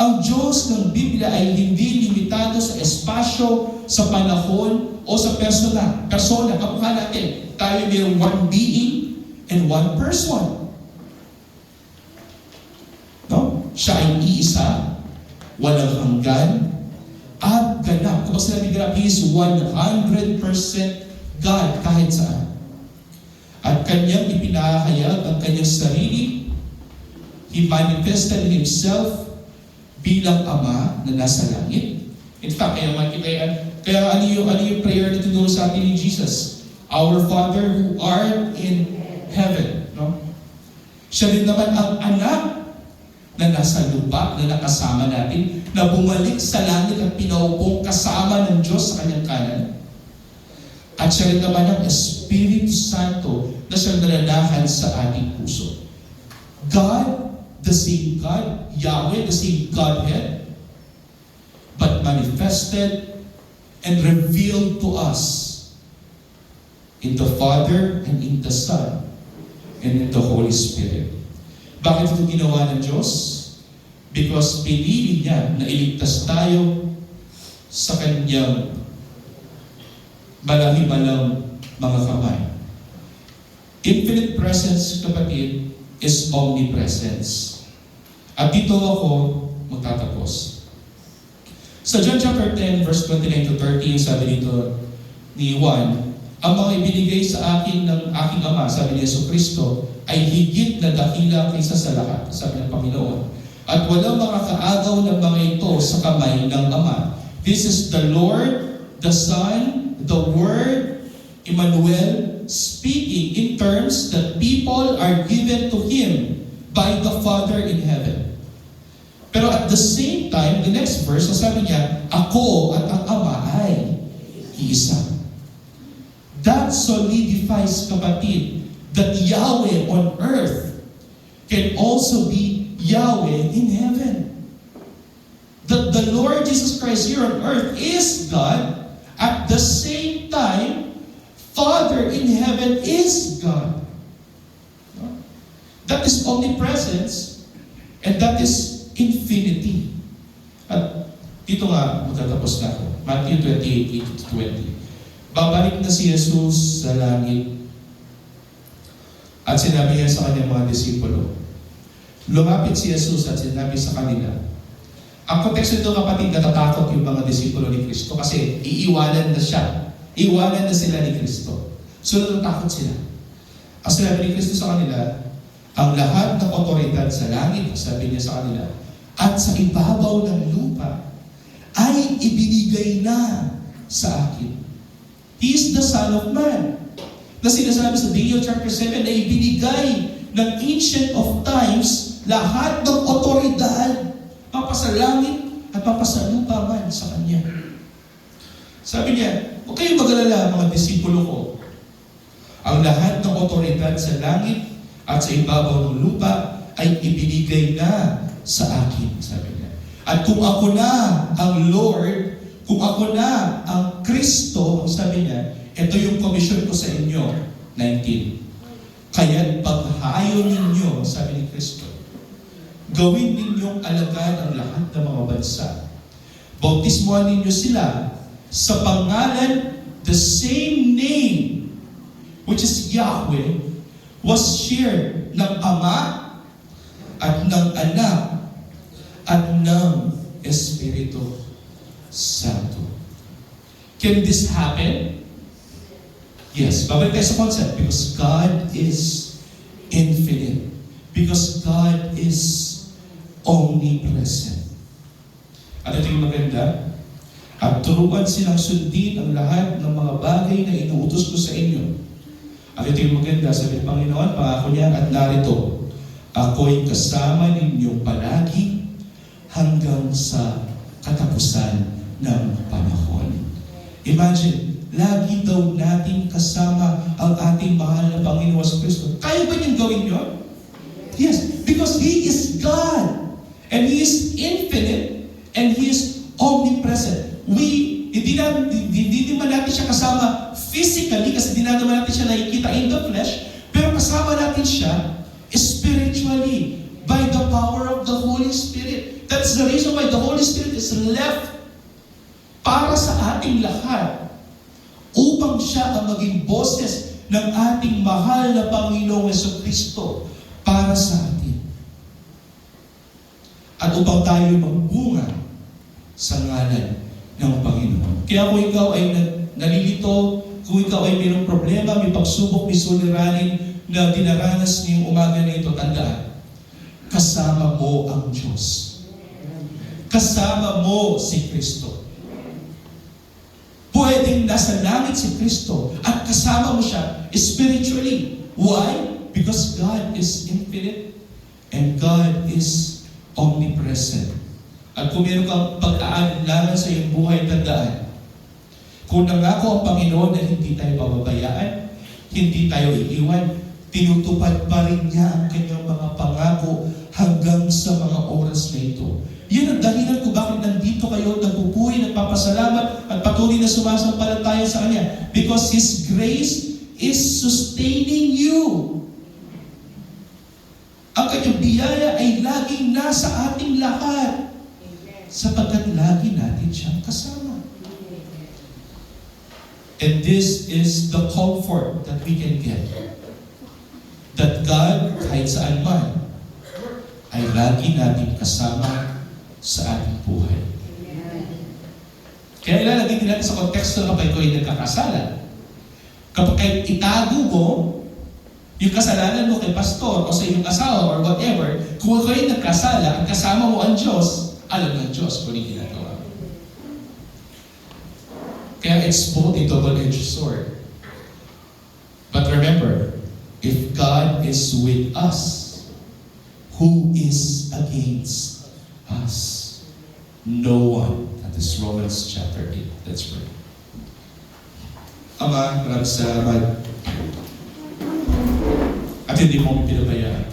Ang Diyos ng Biblia ay hindi limitado sa espasyo, sa panahon, o sa persona. Kamukha natin. Tayo mayroong one being and one person. No? Siya ay iisa, walang hanggan, at ganap. Kapag sinabi ganap, He is 100% God kahit saan. At kanyang ipinahayag ang kanyang sarili. He manifested Himself bilang Ama na nasa langit. In fact, kaya makikita yan. Kaya ano yung prayer na tinuro sa atin ni Jesus? Our Father who art in heaven. No? Siya rin naman ang anak na nasa lupa, na nakasama natin, na bumalik sa langit at pinaupong kasama ng Diyos sa kanyang kanan. At siya rin naman ang Espiritu Santo na siyang nananahan sa ating puso. God, the same God, Yahweh, the same Godhead, but manifested and revealed to us in the Father and in the Son and in the Holy Spirit. Bakit ito ginawa ng Diyos? Because pinili niya na iligtas tayo sa kanyang malahi-malang mga kamay. Infinite presence, kapatid, is omnipresence. At dito ako magtatapos. Sa John chapter 10, verse 29 to 30, sabi dito ni Juan, ang mga ibinigay sa akin ng aking Ama, sabi ni Jesucristo, ay higit na dakila kaysa sa lahat, sabi ng Panginoon. At walang makakaagaw ng mga ito sa kamay ng Ama. This is the Lord, the Son, the Word Emmanuel, speaking in terms that people are given to Him by the Father in heaven. Pero at the same time, the next verse, sabi niya, ako at ang Ama ay iisa. That solidifies, kapatid, that Yahweh on earth can also be Yahweh in heaven. That the Lord Jesus Christ here on earth is God, at the same time, Father in heaven is God. That is omnipresence, and that is infinity. At dito nga, matatapos na ako. Matthew 28:8-20. Babalik na si Jesus sa langit. At sinabi niya sa kanyang mga disipulo. Lumapit si Jesus at sinabi sa kanila. Ang konteksto nito, kapatid, natatakot yung mga disipulo ni Kristo kasi iiwanan na siya. Iwanan na sila ni Kristo. So natatakot sila. Ang sinabi ni Kristo sa kanila, ang lahat ng otoridad sa langit, sabi niya sa kanila, at sa ibabaw ng lupa, ay ibinigay na sa akin. He is the Son of Man. Na sinasabi sa Daniel chapter 7 na ibinigay ng Ancient of Times lahat ng otoridad papasalangit at papasalupa man sa Kanya. Sabi niya, huwag kayong mag-alala mga disipulo ko. Ang lahat ng otoridad sa langit at sa ibabaw ng lupa ay ibinigay na sa akin, sabi niya. At kung ako na ang Lord, kung ako na ang Kristo, sabi niya, ito yung commission ko sa inyo, 19. Kaya't paghayo ninyo, sabi ni Kristo, gawin ninyong alagad ang lahat ng mga bansa. Bautismuhan ninyo sila sa pangalan, the same name, which is Yahweh, was shared ng Ama at ng Anak at ng Espiritu Santo. Can this happen? Yes. Babalik tayo sa concept. Because God is infinite. Because God is omnipresent. At ito yung maganda. At turuan silang sundin ang lahat ng mga bagay na inuutos ko sa inyo. At ito yung maganda. Sabi ng Panginoon, pangako niya, at narito, ako'y kasama ninyong palagi hanggang sa katapusan ng panahon. Imagine, lagi daw natin kasama ang ating mahal na Panginoon sa Kristo. Kaya ba niyang gawin yun? Yes, because He is God. And He is infinite. And He is omnipresent. Hindi naman natin siya kasama physically kasi hindi naman natin siya nakikita in the flesh. Pero kasama natin siya spiritually by the power of the Holy Spirit. That's the reason why the Holy Spirit is left para sa ating lahat upang siya ang maging boses ng ating mahal na Panginoong Jesucristo para sa atin. At upang tayo magbunga sa ngalan ng Panginoon. Kaya kung ikaw ay nalilito, kung ikaw ay mayroong problema, may pagsubok, may suliranin na dinaranas ngayong umaga na ito, tandaan, kasama mo ang Diyos. Kasama mo si Kristo. Pwedeng nasa langit si Kristo at kasama mo siya spiritually. Why? Because God is infinite and God is omnipresent. At kung meron kang pag-aalinlangan sa iyong buhay, tandaan, kung nangako ang Panginoon na hindi tayo pababayaan, hindi tayo iiwan, tinutupad pa rin niya ang kanyang mga pangako hanggang sa mga oras na ito. Yan ang dahilan kung bakit nandito kayo, nagpupuhi, nagpapasalamat, at patuloy na sumasampalataya sa Kanya. Because His grace is sustaining you. Ang kanyang biyaya ay laging nasa ating lahat. Sapagkat lagi natin siyang kasama. And this is the comfort that we can get. That God, kahit saan man, ay lagi natin kasama sa ating buhay. Kaya ilalagay din natin sa konteksto kapag ikaw ay nagkakasala. Kapag itago mo yung kasalanan mo kay pastor o sa iyong asawa or whatever, kung ikaw ay nagkasala at kasama mo ang Diyos, alam ng Diyos kung hindi ginagawa. Kaya it's both a double-edged sword. God is with us, who is against us? No one. That is Romans chapter 8. Let's pray. Ama, maraming salamat. At hindi mo kami pinabayaan.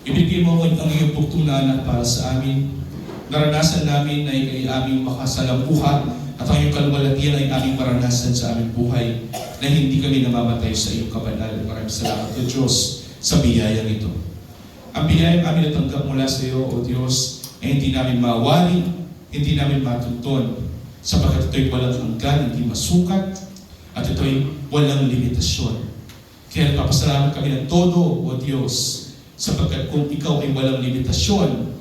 Ibigay mo ang iyong pagtulanan para sa amin. Naranasan namin na ikay aming makasalamuha at ang iyong kaluwalhatian ay aming maranasan sa aming buhay na hindi kami namamatay sa iyong kabanal. Maraming salamat o Diyos sa biyayang ito. Ang biyayang aming natanggap mula sa iyo, O Diyos, ay hindi namin mawari, hindi namin matuntun, sapagkat ito'y walang hanggan, hindi masukat, at ito'y walang limitasyon. Kaya nagpapasalamat kami ng todo, O Diyos, sapagkat kung ikaw ay walang limitasyon,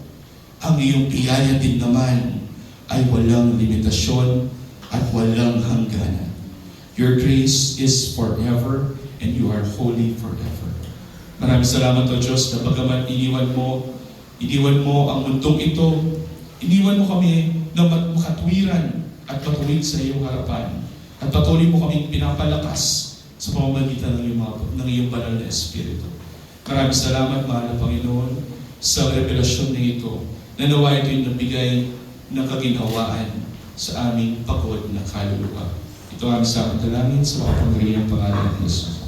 ang iyong biyaya din naman ay walang limitasyon at walang hangganan. Your grace is forever and you are holy forever. Maraming salamat, O Diyos, na bagaman iniwan mo ang mundong ito, iniwan mo kami na makatwiran at patuwid sa iyong harapan. At patuloy mo kaming pinapalakas sa pamamagitan ng iyong banal na Espiritu. Maraming salamat, mahal na Panginoon, sa revelasyon na ito, na nawa ito'y nabigay ng kaginhawaan sa aming pagod na kaluluwa. Ito ang aming salamat sa makapangyarihang pangalan ng Jesus.